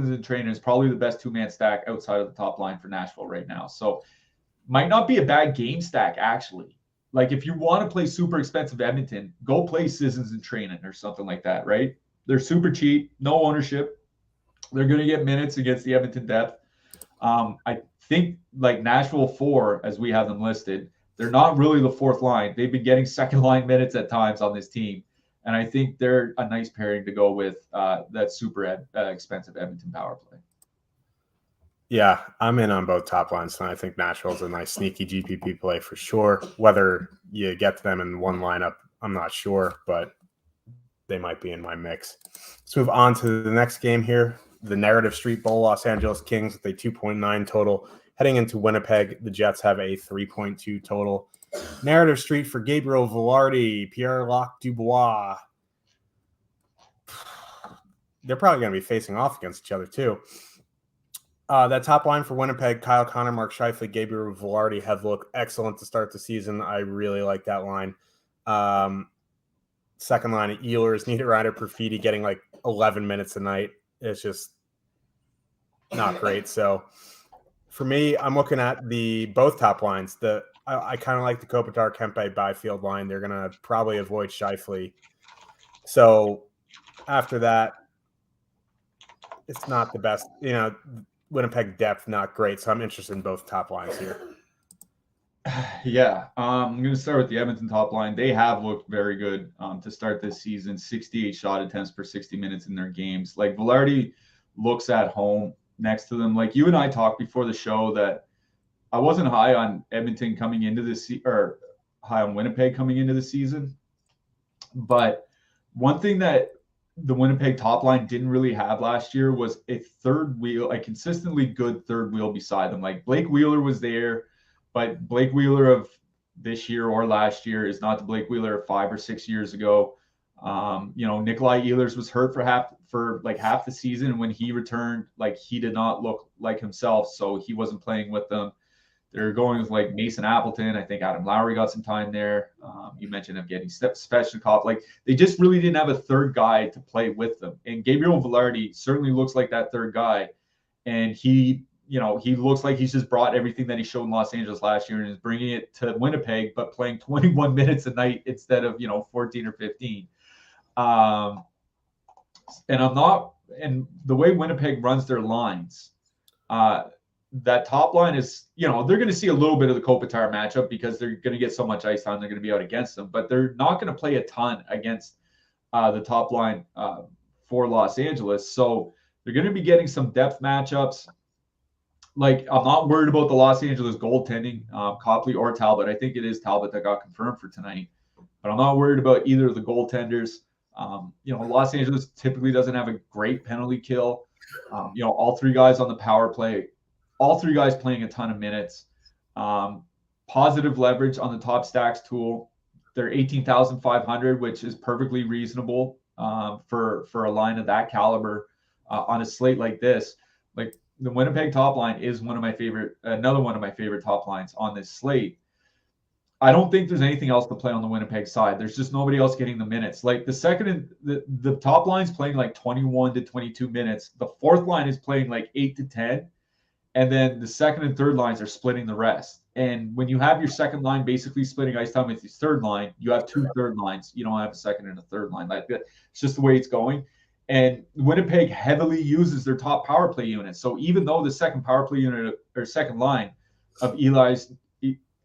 and Tradon is probably the best 2-man stack outside of the top line for Nashville right now. So might not be a bad game stack, actually. Like, if you want to play super expensive Edmonton, go play Sissons and Tradon or something like that, right? They're super cheap, no ownership. They're going to get minutes against the Edmonton depth. I think like Nashville 4, as we have them listed, they're not really the fourth line. They've been getting second line minutes at times on this team. And I think they're a nice pairing to go with that super expensive Edmonton power play. Yeah, I'm in on both top lines, and I think Nashville's a nice sneaky GPP play for sure. Whether you get to them in one lineup, I'm not sure, but they might be in my mix. Let's move on to the next game here. The Narrative Street Bowl, Los Angeles Kings with a 2.9 total. Heading into Winnipeg, the Jets have a 3.2 total. Narrative Street for Gabriel Velarde, Pierre-Luc Dubois. They're probably going to be facing off against each other too. That top line for Winnipeg, Kyle Connor, Mark Scheifele, Gabriel Velarde have looked excellent to start the season. I really like that line. Second line, Ehlers, Niederreiter, Perfidi getting like 11 minutes a night. It's just not great. So for me, I'm looking at both top lines. I kind of like the Kopitar, Kempe, Byfield line. They're going to probably avoid Scheifele. So after that, it's not the best. Winnipeg depth, not great. So I'm interested in both top lines here. Yeah, I'm going to start with the Edmonton top line. They have looked very good to start this season. 68 shot attempts per 60 minutes in their games. Like Velarde looks at home next to them. Like you and I talked before the show that I wasn't high on Edmonton coming into this or high on Winnipeg coming into the season. But one thing that the Winnipeg top line didn't really have last year was a third wheel, a consistently good third wheel beside them. Like Blake Wheeler was there, but Blake Wheeler of this year or last year is not the Blake Wheeler of 5 or 6 years ago. Nikolai Ehlers was hurt for half the season, and when he returned, like he did not look like himself, so he wasn't playing with them. They're going with like Mason Appleton. I think Adam Lowry got some time there. You mentioned them getting Svechnikov. Like they just really didn't have a third guy to play with them. And Gabriel Velarde certainly looks like that third guy. And he looks like he's just brought everything that he showed in Los Angeles last year and is bringing it to Winnipeg, but playing 21 minutes a night instead of 14 or 15. And the way Winnipeg runs their lines, that top line is, they're going to see a little bit of the Kopitar matchup because they're going to get so much ice time. They're going to be out against them, but they're not going to play a ton against the top line for Los Angeles. So they're going to be getting some depth matchups. Like, I'm not worried about the Los Angeles goaltending, Copley or Talbot. I think it is Talbot that got confirmed for tonight, but I'm not worried about either of the goaltenders. Los Angeles typically doesn't have a great penalty kill. All three guys on the power play, all three guys playing a ton of minutes. Positive leverage on the top stacks tool. They're 18,500, which is perfectly reasonable for a line of that caliber on a slate like this. Like the Winnipeg top line is another one of my favorite top lines on this slate. I don't think there's anything else to play on the Winnipeg side. There's just nobody else getting the minutes. Like the second and the top line's playing like 21 to 22 minutes. The fourth line is playing like 8 to 10. And then the second and third lines are splitting the rest. And when you have your second line basically splitting ice time with your third line, you have two third lines. You don't have a second and a third line. It's just the way it's going. And Winnipeg heavily uses their top power play unit. So even though the second power play unit or second line of Ehlers,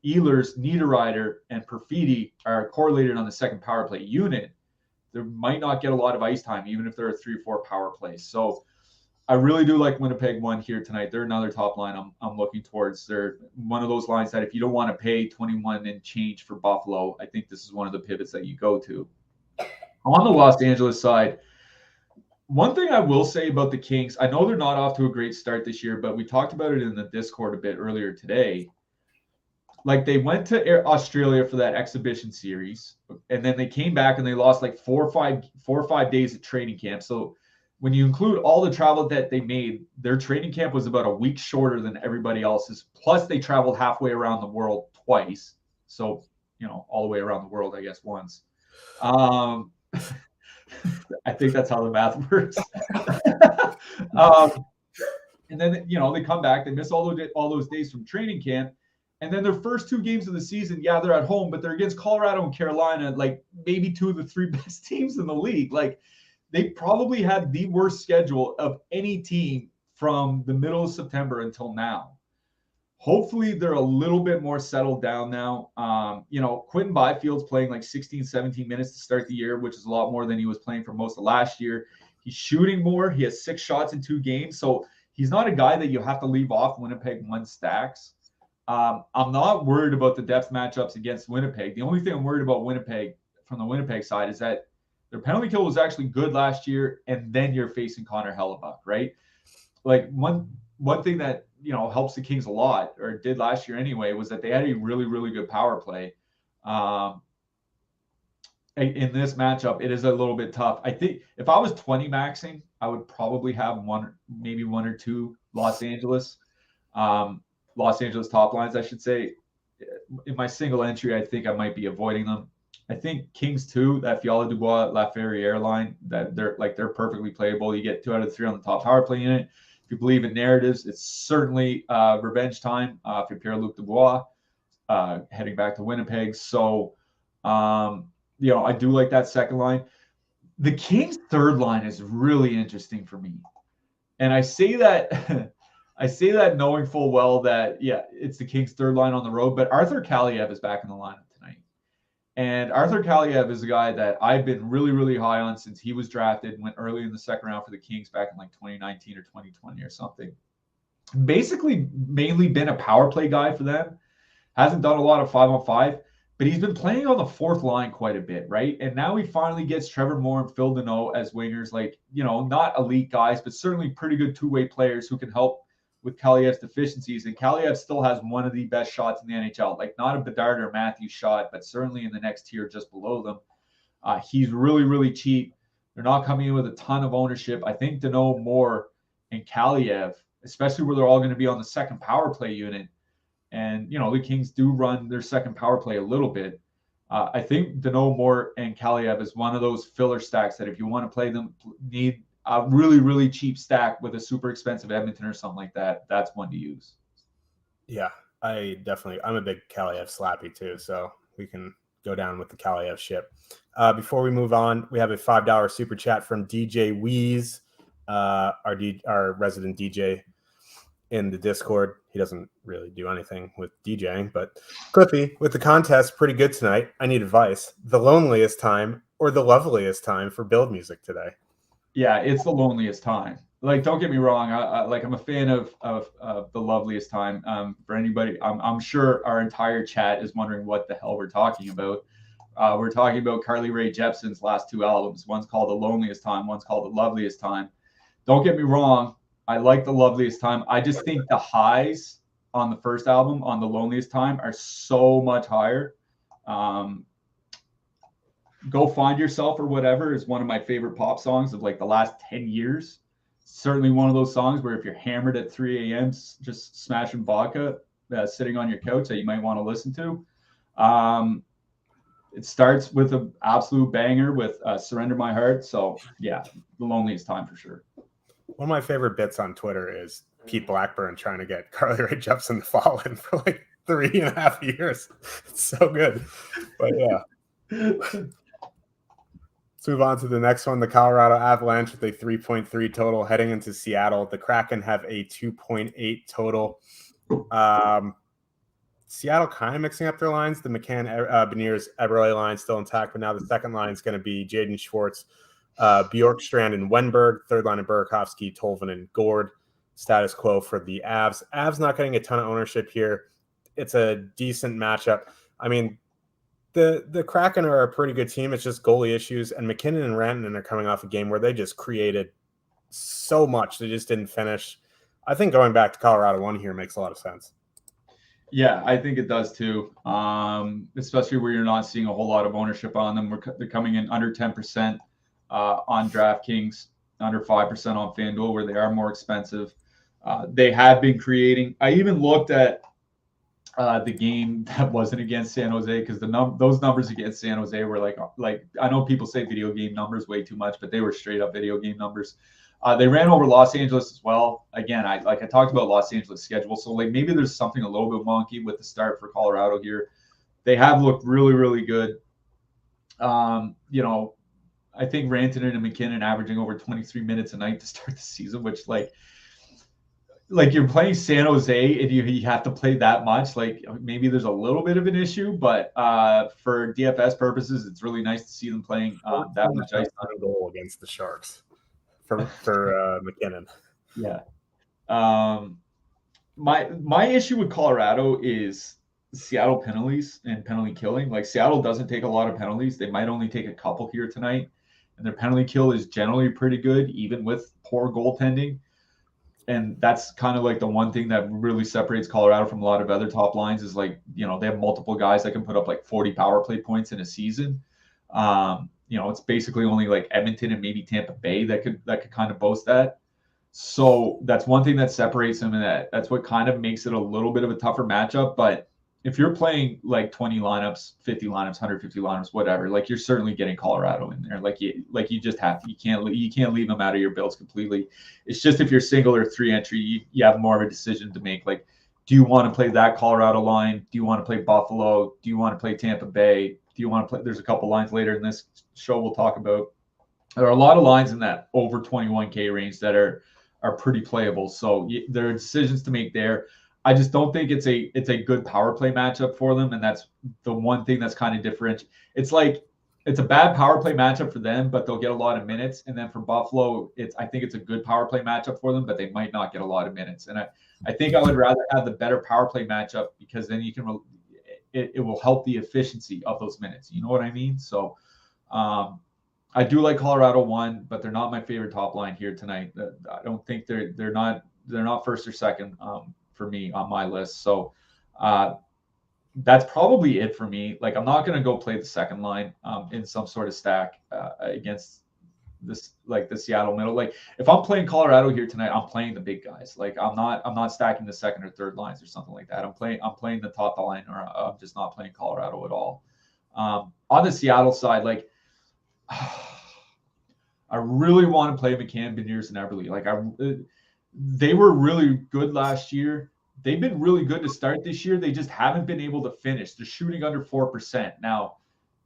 Niederreiter, and Perfidi are correlated on the second power play unit, they might not get a lot of ice time, even if there are 3 or 4 power plays. So I really do like Winnipeg one here tonight. They're another top line I'm looking towards. They're one of those lines that if you don't want to pay 21 and change for Buffalo, I think this is one of the pivots that you go to. On the Los Angeles side, one thing I will say about the Kings, I know they're not off to a great start this year, but we talked about it in the Discord a bit earlier today. Like they went to Australia for that exhibition series, and then they came back and they lost like 4 or 5 days at training camp. So when you include all the travel that they made, their training camp was about a week shorter than everybody else's. Plus, they traveled halfway around the world twice. So, all the way around the world, I guess, once. I think that's how the math works. And then, they come back, they miss all those days from training camp. And then their first 2 games of the season, yeah, they're at home, but they're against Colorado and Carolina, like maybe 2 of the 3 best teams in the league. Like, they probably had the worst schedule of any team from the middle of September until now. Hopefully, they're a little bit more settled down now. Quentin Byfield's playing like 16, 17 minutes to start the year, which is a lot more than he was playing for most of last year. He's shooting more. He has 6 shots in 2 games. So he's not a guy that you have to leave off Winnipeg one stacks. I'm not worried about the depth matchups against Winnipeg. The only thing I'm worried about Winnipeg from the Winnipeg side is that their penalty kill was actually good last year, and then you're facing Connor Hellebuck, right? Like one thing that helps the Kings a lot, or did last year anyway, was that they had a really, really good power play. in this matchup, it is a little bit tough. I think if I was 20 maxing, I would probably have maybe one or two Los Angeles top lines, I should say. In my single entry, I think I might be avoiding them. I think Kings 2, that Fiala Dubois Laferriere line, that they're perfectly playable. You get 2 out of 3 on the top power play unit. If you believe in narratives, it's certainly revenge time for Pierre-Luc Dubois heading back to Winnipeg. So, I do like that second line. The Kings' third line is really interesting for me. And I say that I say that knowing full well that, it's the Kings' third line on the road, but Arthur Kaliev is back in the lineup tonight. And Arthur Kaliev is a guy that I've been really, really high on since he was drafted and went early in the second round for the Kings back in like 2019 or 2020 or something. Basically, mainly been a power play guy for them. Hasn't done a lot of 5-on-5, but he's been playing on the fourth line quite a bit, right? And now he finally gets Trevor Moore and Phil Deneau as wingers, not elite guys, but certainly pretty good two-way players who can help with Kaliev's deficiencies. And Kaliev still has one of the best shots in the NHL, like not a Bedard or Matthews shot, but certainly in the next tier just below them. He's really, really cheap. They're not coming in with a ton of ownership. I think Deneau, Moore, and Kaliev, especially where they're all going to be on the second power play unit, and, the Kings do run their second power play a little bit. I think Deneau, Moore, and Kaliev is one of those filler stacks that if you want to play them, need a really, really cheap stack with a super expensive Edmonton or something like that, that's one to use. Yeah, I'm a big Kaliev slappy too, so we can go down with the Kaliev ship. Before we move on, we have a $5 super chat from DJ Weeze, our resident DJ in the Discord. He doesn't really do anything with DJing, but Cliffy, with the contest pretty good tonight, I need advice. The loneliest time or the loveliest time for build music today? Yeah, it's the loneliest time. Like, don't get me wrong. I'm a fan of the loveliest time. For anybody, I'm sure our entire chat is wondering what the hell we're talking about. We're talking about Carly Rae Jepsen's last 2 albums. One's called The Loneliest Time. One's called The Loveliest Time. Don't get me wrong. I like The Loveliest Time. I just think the highs on the first album, on The Loneliest Time, are so much higher. Go Find Yourself or whatever is one of my favorite pop songs of like the last 10 years. Certainly one of those songs where if you're hammered at 3 a.m., just smashing vodka, sitting on your couch, that you might want to listen to. It starts with an absolute banger with Surrender My Heart. So, yeah, The Loneliest Time for sure. One of my favorite bits on Twitter is Pete Blackburn trying to get Carly Rae Jepsen to fall in for like 3.5 years. It's so good. But yeah. Let's move on to the next one. The Colorado Avalanche with a 3.3 total heading into Seattle. The Kraken have a 2.8 total. Seattle kind of mixing up their lines. The McCann, Beniers, Eberle line still intact, but now the second line is going to be Jaden Schwartz, Bjorkstrand and Wenberg. Third line of Burakovsky, Tolvin, and Gord. Status quo for the Avs. Avs not getting a ton of ownership here. It's a decent matchup. I mean, the Kraken are a pretty good team. It's just goalie issues, and McKinnon and Rantanen are coming off a game where they just created so much. They just didn't finish. I think going back to Colorado 1 here makes a lot of sense. Yeah, I think it does too, especially where you're not seeing a whole lot of ownership on them. They're coming in under 10% on DraftKings, under 5% on FanDuel, where they are more expensive. They have been creating. I even looked at the game that wasn't against San Jose, because those numbers against San Jose were like I know people say video game numbers way too much, but they were straight up video game numbers. They ran over Los Angeles as well. Again, I talked about Los Angeles schedule, so like maybe there's something a little bit wonky with the start for Colorado here. They have looked really, really good. I think Rantanen and McKinnon averaging over 23 minutes a night to start the season, which like you're playing San Jose and you have to play that much. Like maybe there's a little bit of an issue, but for DFS purposes, it's really nice to see them playing that much ice. Goal against the Sharks for McKinnon. Yeah. My issue with Colorado is Seattle penalties and penalty killing. Like Seattle doesn't take a lot of penalties. They might only take a couple here tonight, and their penalty kill is generally pretty good, even with poor goaltending. And that's kind of like the one thing that really separates Colorado from a lot of other top lines is like, they have multiple guys that can put up like 40 power play points in a season. It's basically only like Edmonton and maybe Tampa Bay that could kind of boast that. So that's one thing that separates them, and that's what kind of makes it a little bit of a tougher matchup. But if you're playing like 20 lineups, 50 lineups, 150 lineups, whatever, like you're certainly getting Colorado in there. Like you just have to. You can't leave them out of your builds completely. It's just if you're single or 3 entry, you have more of a decision to make. Like, do you want to play that Colorado line? Do you want to play Buffalo? Do you want to play Tampa Bay? Do you want to play? There's a couple lines later in this show we'll talk about. There are a lot of lines in that over 21K range that are pretty playable. So there are decisions to make there. I just don't think it's a good power play matchup for them, and that's the one thing that's kind of different. It's like it's a bad power play matchup for them, but they'll get a lot of minutes. And then for Buffalo, I think it's a good power play matchup for them, but they might not get a lot of minutes. And I think I would rather have the better power play matchup because then you can it will help the efficiency of those minutes. You know what I mean? So I do like Colorado 1, but they're not my favorite top line here tonight. I don't think they're not first or second for me on my list. So that's probably it for me. Like I'm not gonna go play the second line in some sort of stack against this like the Seattle middle. Like if I'm playing Colorado here tonight, I'm playing the big guys. Like I'm not stacking the second or third lines or something like that. I'm playing the top line, or I'm just not playing Colorado at all. On the Seattle side, like I really want to play McCann, Beniers, and Eberle. Like they were really good last year. They've been really good to start this year. They just haven't been able to finish. They're shooting under 4%. Now,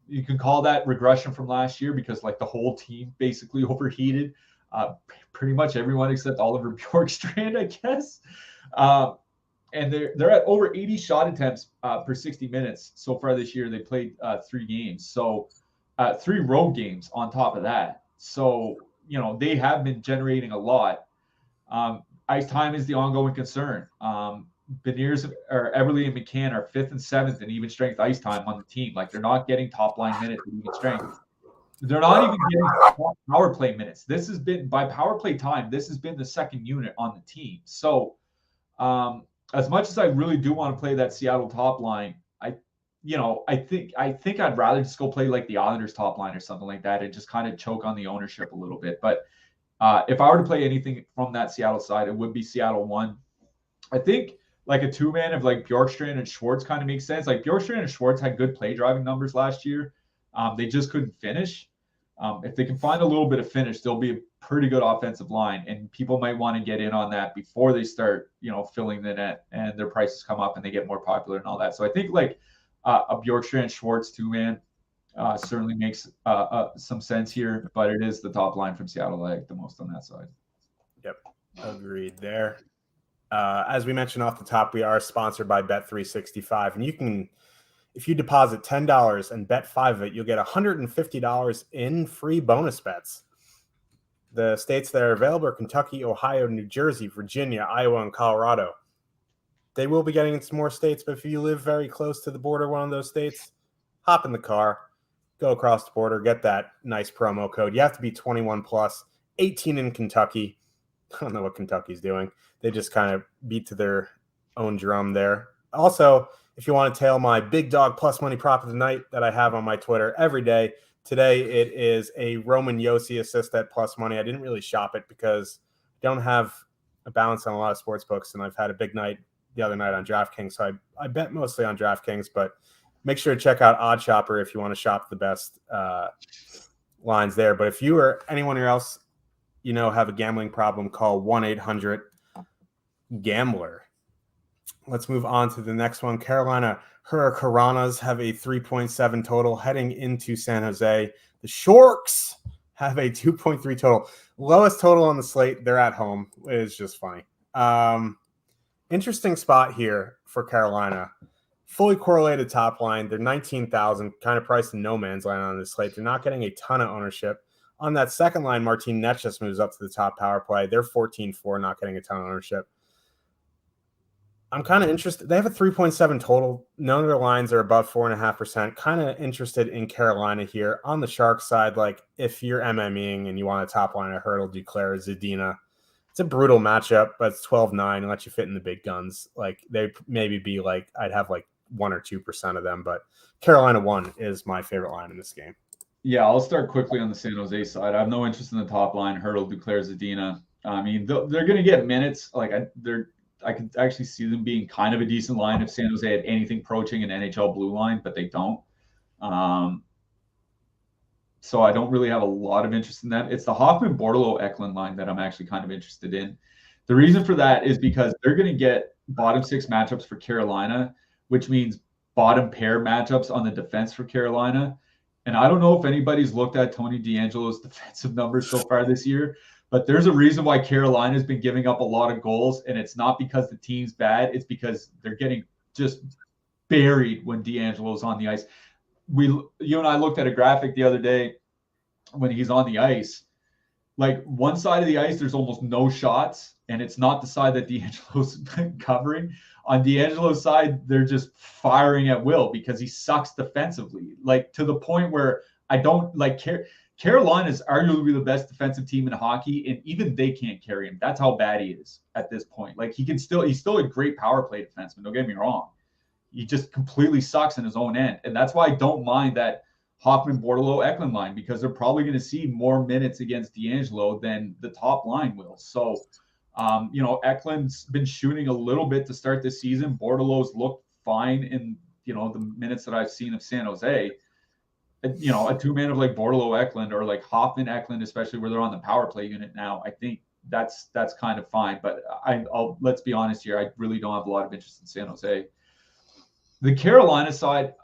you can call that regression from last year because like the whole team basically overheated. Pretty much everyone except Oliver Bjorkstrand, I guess. And they're at over 80 shot attempts per 60 minutes so far this year. They played 3 games. So 3 road games on top of that. So, they have been generating a lot. Ice time is the ongoing concern. Beniers or Eberle and McCann are 5th and 7th in even strength ice time on the team. Like they're not getting top line minutes in even strength. They're not even getting power play minutes. This has been by power play time. This has been the second unit on the team. So as much as I really do want to play that Seattle top line, I think I'd rather just go play like the Islanders top line or something like that and just kind of choke on the ownership a little bit. But if I were to play anything from that Seattle side, it would be Seattle 1. I think like a 2-man of like Bjorkstrand and Schwartz kind of makes sense. Like Bjorkstrand and Schwartz had good play driving numbers last year. They just couldn't finish. If they can find a little bit of finish, they'll be a pretty good offensive line, and people might want to get in on that before they start, filling the net and their prices come up and they get more popular and all that. So I think like a Bjorkstrand Schwartz 2-man certainly makes some sense here, but it is the top line from Seattle I like the most on that side. Yep, agreed there. As we mentioned off the top, we are sponsored by Bet365, and you can, if you deposit $10 and bet 5 of it, you'll get $150 in free bonus bets. The states that are available are Kentucky, Ohio, New Jersey, Virginia, Iowa, and Colorado. They will be getting into more states, but if you live very close to the border, one of those states, hop in the car, go across the border, get that nice promo code. You have to be 21 plus, 18 in Kentucky. I don't know what Kentucky's doing. They just kind of beat to their own drum there. Also, if you want to tail my big dog plus money prop of the night that I have on my Twitter every day, today it is a Roman Josi assist at plus money. I didn't really shop it because I don't have a balance on a lot of sports books, and I've had a big night the other night on DraftKings. So I bet mostly on DraftKings, but make sure to check out Odd Shopper if you want to shop the best lines there. But if you or anyone else, have a gambling problem, call 1-800-GAMBLER. Let's move on to the next one. Carolina Hurricanes have a 3.7 total heading into San Jose. The Sharks have a 2.3 total. Lowest total on the slate. They're at home. It is just funny. Interesting spot here for Carolina. Fully correlated top line. They're 19,000, kind of priced in no man's land on this slate. They're not getting a ton of ownership. On that second line, Martin Netschus moves up to the top power play. They're 14-4, not getting a ton of ownership. I'm kind of interested. They have a 3.7 total. None of their lines are above 4.5%. Kind of interested in Carolina here. On the Sharks side, like if you're MMEing and you want a top line, I heard will declare Zadina. It's a brutal matchup, but it's 12-9 and let you fit in the big guns. Like they maybe be like, I'd have like 1 or 2% of them, but Carolina 1 is my favorite line in this game. Yeah, I'll start quickly on the San Jose side. I have no interest in the top line. Hurdle, Duclair, Zadina. I mean, they're going to get minutes. Like I could actually see them being kind of a decent line if San Jose had anything approaching an NHL blue line, but they don't. So I don't really have a lot of interest in them. It's the Hoffman, Bordeleau, Eklund line that I'm actually kind of interested in. The reason for that is because they're going to get bottom six matchups for Carolina, which means bottom pair matchups on the defense for Carolina. And I don't know if anybody's looked at Tony DeAngelo's defensive numbers so far this year, but there's a reason why Carolina's been giving up a lot of goals. And it's not because the team's bad. It's because they're getting just buried when DeAngelo's on the ice. You and I looked at a graphic the other day when he's on the ice. Like one side of the ice, there's almost no shots, and it's not the side that DeAngelo's covering. On DeAngelo's side, they're just firing at will because he sucks defensively, like to the point where I don't like Carolina is arguably the best defensive team in hockey, and even they can't carry him. That's how bad he is at this point. Like he's still a great power play defenseman. Don't get me wrong. He just completely sucks in his own end. And that's why I don't mind that Hoffman, Bordeleau, Eklund line, because they're probably going to see more minutes against DeAngelo than the top line will. So, Eklund's been shooting a little bit to start this season. Bordeleau's looked fine in, the minutes that I've seen of San Jose. A two-man of like Bordeleau, Eklund, or like Hoffman, Eklund, especially where they're on the power play unit now, I think that's kind of fine. But I'll let's be honest here, I really don't have a lot of interest in San Jose. The Carolina side,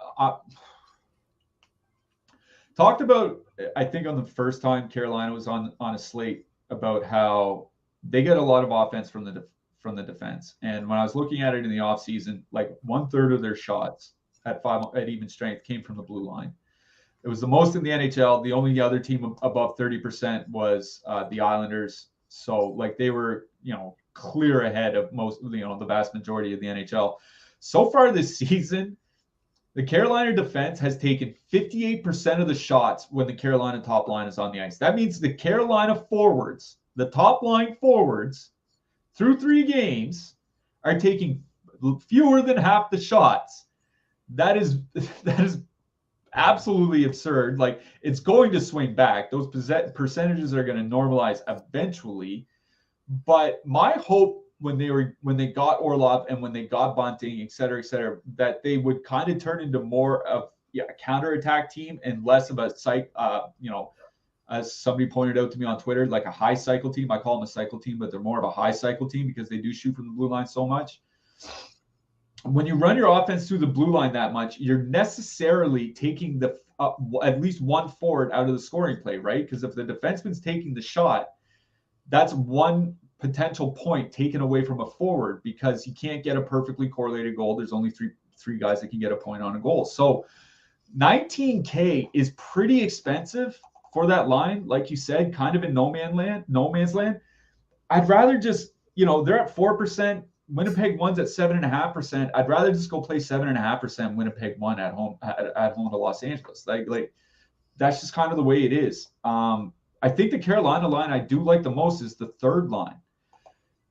talked about, I think on the first time Carolina was on a slate, about how they get a lot of offense from the defense. And when I was looking at it in the offseason, like 1/3 of their shots at even strength came from the blue line. It was the most in the NHL. The only other team above 30% was the Islanders. So like they were, clear ahead of most, the vast majority of the NHL. So far this season, the Carolina defense has taken 58% of the shots when the Carolina top line is on the ice. That means the Carolina forwards, the top line forwards, through 3 games, are taking fewer than half the shots. That is absolutely absurd. Like it's going to swing back. Those percentages are going to normalize eventually. But my hope when they got Orlov and when they got Bunting, et cetera, that they would kind of turn into more of a counterattack team and less of a as somebody pointed out to me on Twitter, like a high cycle team. I call them a cycle team, but they're more of a high cycle team because they do shoot from the blue line so much. When you run your offense through the blue line that much, you're necessarily taking at least one forward out of the scoring play, right? Because if the defenseman's taking the shot, that's one potential point taken away from a forward because you can't get a perfectly correlated goal. There's only three guys that can get a point on a goal. So $19K is pretty expensive for that line. Like you said, kind of in no man's land. I'd rather just, they're at 4%. Winnipeg one's at 7.5%. I'd rather just go play 7.5% Winnipeg one at home to Los Angeles. Like that's just kind of the way it is. I think the Carolina line I do like the most is the third line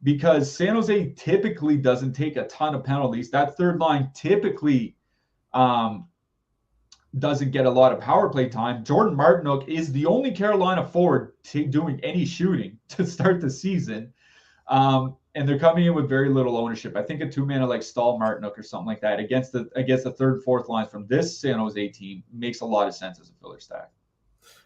because San Jose typically doesn't take a ton of penalties. That third line typically doesn't get a lot of power play time. Jordan Martinook is the only Carolina forward doing any shooting to start the season. And they're coming in with very little ownership. I think a two-man like Stahl, Martinook or something like that against the third, fourth line from this San Jose team makes a lot of sense as a filler stack.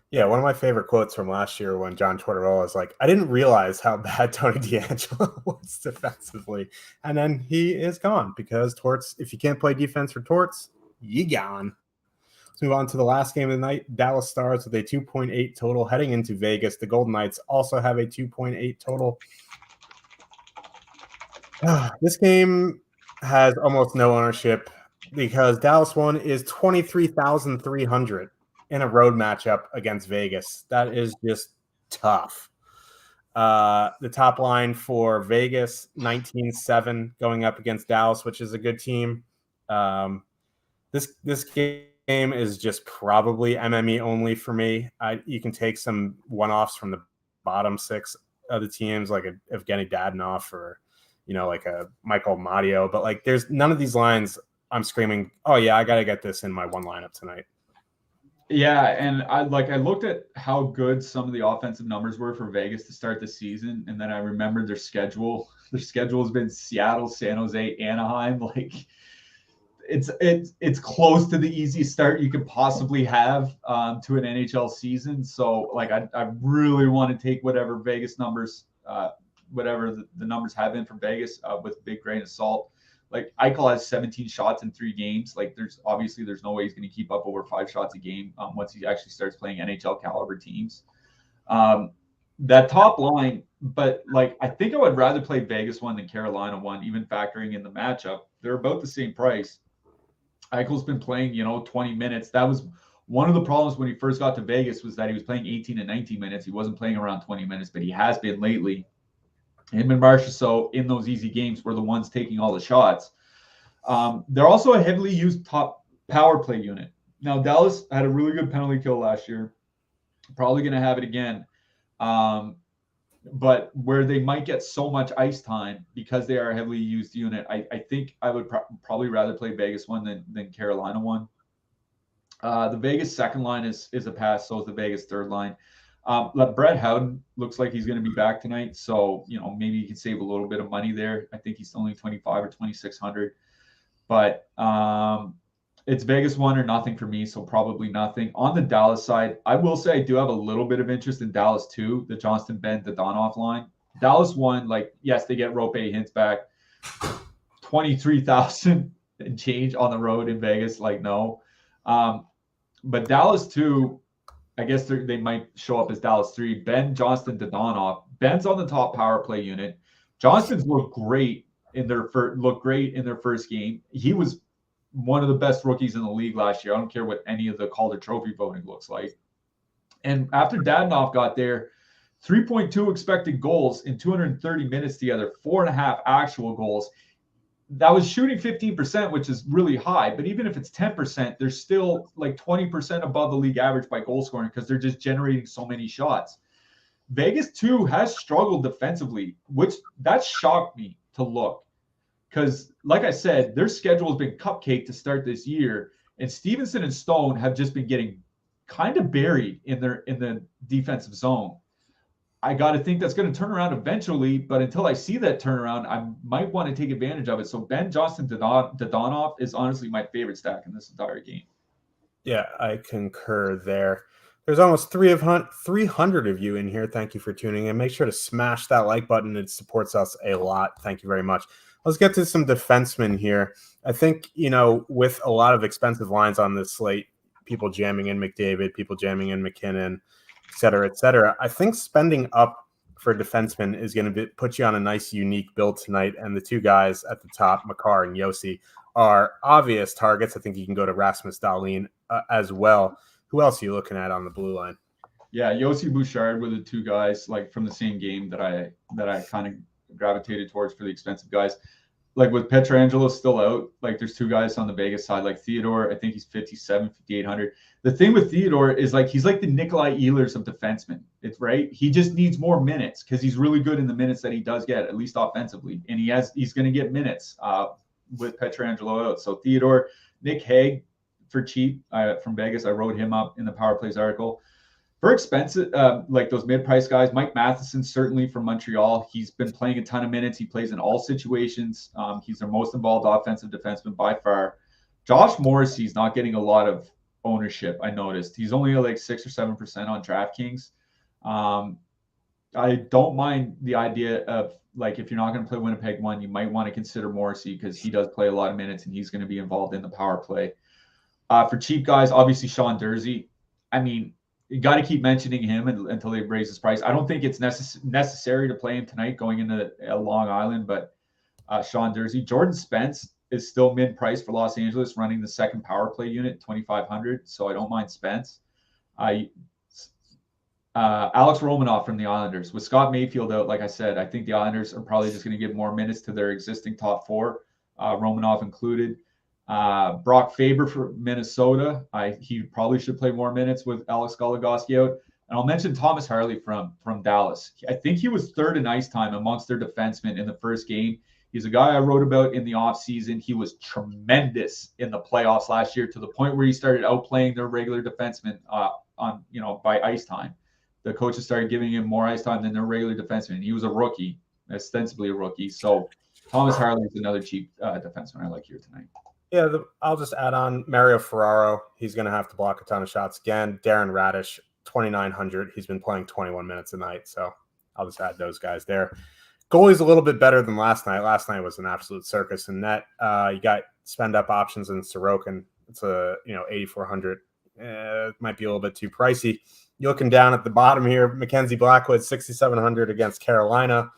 Yeah, one of my favorite quotes from last year when John Tortorella was like, I didn't realize how bad Tony DeAngelo was defensively. And then he is gone because Torts, if you can't play defense for Torts, you gone. Let's move on to the last game of the night. Dallas Stars with a 2.8 total heading into Vegas. The Golden Knights also have a 2.8 total. This game has almost no ownership because Dallas won is 23,300 in a road matchup against Vegas. That is just tough. The top line for Vegas, 19-7 going up against Dallas, which is a good team. This game is just probably MME only for me. You can take some one-offs from the bottom 6 of the teams, like a Evgeny Dadonov or like a Michael Madio, but like there's none of these lines I'm screaming, oh yeah, I got to get this in my one lineup tonight. Yeah, and I looked at how good some of the offensive numbers were for Vegas to start the season, and then I remembered their schedule. Their schedule has been Seattle, San Jose, Anaheim. Like it's close to the easiest start you could possibly have to an NHL season. So like I really want to take whatever Vegas numbers, whatever the numbers have been for Vegas with a big grain of salt. Like Eichel has 17 shots in 3 games. Like there's no way he's going to keep up over 5 shots a game once he actually starts playing NHL caliber teams. Um, that top line, but like I think I would rather play Vegas one than Carolina one, even factoring in the matchup. They're about the same price. Eichel's been playing, 20 minutes. That was one of the problems when he first got to Vegas was that he was playing 18 and 19 minutes. He wasn't playing around 20 minutes, but he has been lately. Him and Marchessault in those easy games were the ones taking all the shots. They're also a heavily used top power play unit. Now, Dallas had a really good penalty kill last year. Probably going to have it again. But where they might get so much ice time because they are a heavily used unit, I think I would probably rather play Vegas one than Carolina one. The Vegas second line is a pass, so is the Vegas third line. Brett Howden looks like he's going to be back tonight, so maybe you can save a little bit of money there. I think he's only 25 or 2,600, but it's Vegas one or nothing for me, so probably nothing. On the Dallas side, I will say I do have a little bit of interest in Dallas too, the Johnston, Benn, Dadonov line. Dallas one, like, yes, they get Rope Hintz back. 23,000 and change on the road in Vegas, like, no. But Dallas two, I guess they might show up as Dallas three. Benn, Johnston, Dadonov. Benn's on the top power play unit. Johnston's looked great in their first game. He was one of the best rookies in the league last year. I don't care what any of the Calder Trophy voting looks like. And after Dadonov got there, 3.2 expected goals in 230 minutes together, 4.5 actual goals. That was shooting 15%, which is really high. But even if it's 10%, they're still like 20% above the league average by goal scoring because they're just generating so many shots. Vegas, too, has struggled defensively, which that shocked me to look. Because, like I said, their schedule has been cupcake to start this year, and Stevenson and Stone have just been getting kind of buried in the defensive zone. I got to think that's going to turn around eventually, but until I see that turnaround, I might want to take advantage of it. So Benn, Johnston, Dadonov is honestly my favorite stack in this entire game. Yeah, I concur there. There's almost 300 of you in here. Thank you for tuning in. Make sure to smash that like button. It supports us a lot. Thank you very much. Let's get to some defensemen here. I think, with a lot of expensive lines on this slate, people jamming in McDavid, people jamming in McKinnon, et cetera, I think spending up for defensemen is going to put you on a nice, unique build tonight. And the two guys at the top, Makar and Yossi, are obvious targets. I think you can go to Rasmus Dahlin as well. Who else are you looking at on the blue line? Yeah, Yossi Bouchard were the two guys like from the same game that I kind of gravitated towards for the expensive guys. Like with Pietrangelo still out, like there's two guys on the Vegas side, like Theodore, I think he's 5,800. The thing with Theodore is like he's like the Nikolai Ehlers of defensemen. It's right. He just needs more minutes because he's really good in the minutes that he does get, at least offensively, and he's going to get minutes with Pietrangelo out. So Theodore, Nick Hague for cheap from Vegas. I wrote him up in the Power Plays article. For expensive, like those mid-price guys, Mike Matheson, certainly from Montreal. He's been playing a ton of minutes. He plays in all situations. He's their most involved offensive defenseman by far. Josh Morrissey's not getting a lot of ownership, I noticed. He's only like 6 or 7% on DraftKings. I don't mind the idea of, like, if you're not going to play Winnipeg one, you might want to consider Morrissey because he does play a lot of minutes and he's going to be involved in the power play. For cheap guys, obviously Sean Durzi. I mean, you got to keep mentioning him until they raise his price. I don't think it's necessary to play him tonight going into Long Island, but Sean Durzi. Jordan Spence is still mid-price for Los Angeles, running the second power play unit, 2,500, so I don't mind Spence. Alex Romanoff from the Islanders. With Scott Mayfield out, like I said, I think the Islanders are probably just going to give more minutes to their existing top four, Romanoff included. Brock Faber for Minnesota. He probably should play more minutes with Alex Goligoski out. And I'll mention Thomas Harley from Dallas. I think he was third in ice time amongst their defensemen in the first game. He's a guy I wrote about in the offseason. He was tremendous in the playoffs last year to the point where he started outplaying their regular defensemen by ice time. The coaches started giving him more ice time than their regular defensemen. He was a rookie, ostensibly a rookie. So Thomas Harley is another cheap defenseman I like here tonight. Yeah, I'll just add on Mario Ferraro. He's going to have to block a ton of shots again. Darren Radish, 2,900. He's been playing 21 minutes a night, so I'll just add those guys there. Goalie's a little bit better than last night. Last night was an absolute circus in net. You got spend up options in Sorokin. It's a 8,400. It might be a little bit too pricey. You're looking down at the bottom here. Mackenzie Blackwood, 6,700 against Carolina.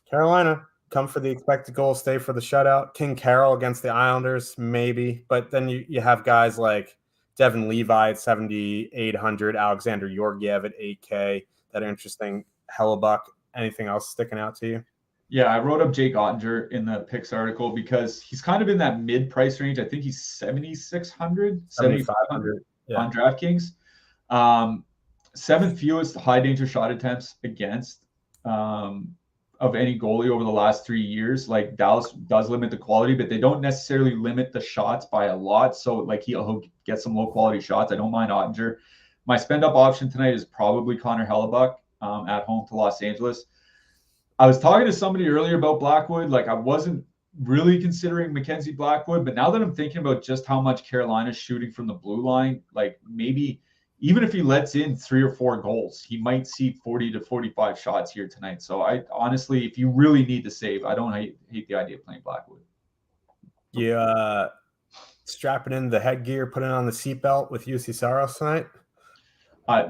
Carolina, come for the expected goal, stay for the shutout. King Carroll against the Islanders, maybe. But then you have guys like Devin Levi at 7,800, Alexander Georgiev at 8K that are interesting. Hellebuck. Anything else sticking out to you? Yeah, I wrote up Jake Ottinger in the picks article because he's kind of in that mid-price range. I think he's 7,600, 7,500 on DraftKings. Seventh fewest high-danger shot attempts against of any goalie over the last 3 years. Like Dallas does limit the quality, but they don't necessarily limit the shots by a lot. So like he'll get some low-quality shots. I don't mind Ottinger. My spend-up option tonight is probably Connor Hellebuck. At home to Los Angeles. I was talking to somebody earlier about Blackwood. Like I wasn't really considering Mackenzie Blackwood, but now that I'm thinking about just how much Carolina's shooting from the blue line, like maybe even if he lets in 3 or 4 goals, he might see 40 to 45 shots here tonight. So I honestly, if you really need to save, I don't hate the idea of playing Blackwood. Yeah, strapping in the headgear, putting on the seatbelt with UC Saros tonight?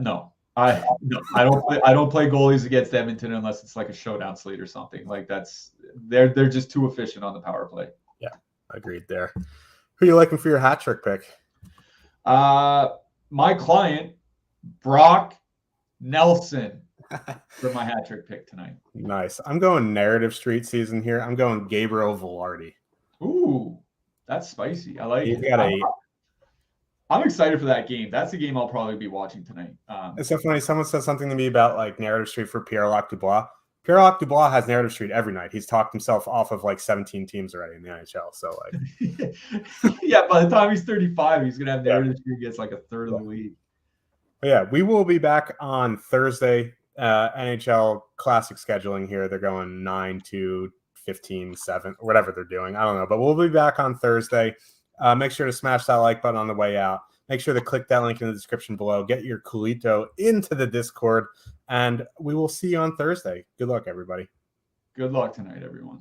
No. I don't play goalies against Edmonton unless it's like a showdown slate or something. Like they're just too efficient on the power play. Yeah, agreed there. Who are you liking for your hat trick pick? My client, Brock Nelson, for my hat trick pick tonight. Nice. I'm going narrative street season here. I'm going Gabriel Velarde. Ooh, that's spicy. I like He's it. got I'm excited for that game. That's the game I'll probably be watching tonight. It's so funny. Someone said something to me about like narrative street for Pierre-Luc Dubois. Pierre-Luc Dubois has narrative street every night. He's talked himself off of like 17 teams already in the NHL. So like, yeah, by the time he's 35, he's gonna have narrative street against like a third of the league. But yeah, we will be back on Thursday. NHL classic scheduling here. They're going 9 to 15, 7, whatever they're doing. I don't know, but we'll be back on Thursday. Make sure to smash that like button on the way out. Make sure to click that link in the description below. Get your Culito into the Discord, and we will see you on Thursday. Good luck, everybody. Good luck tonight, everyone.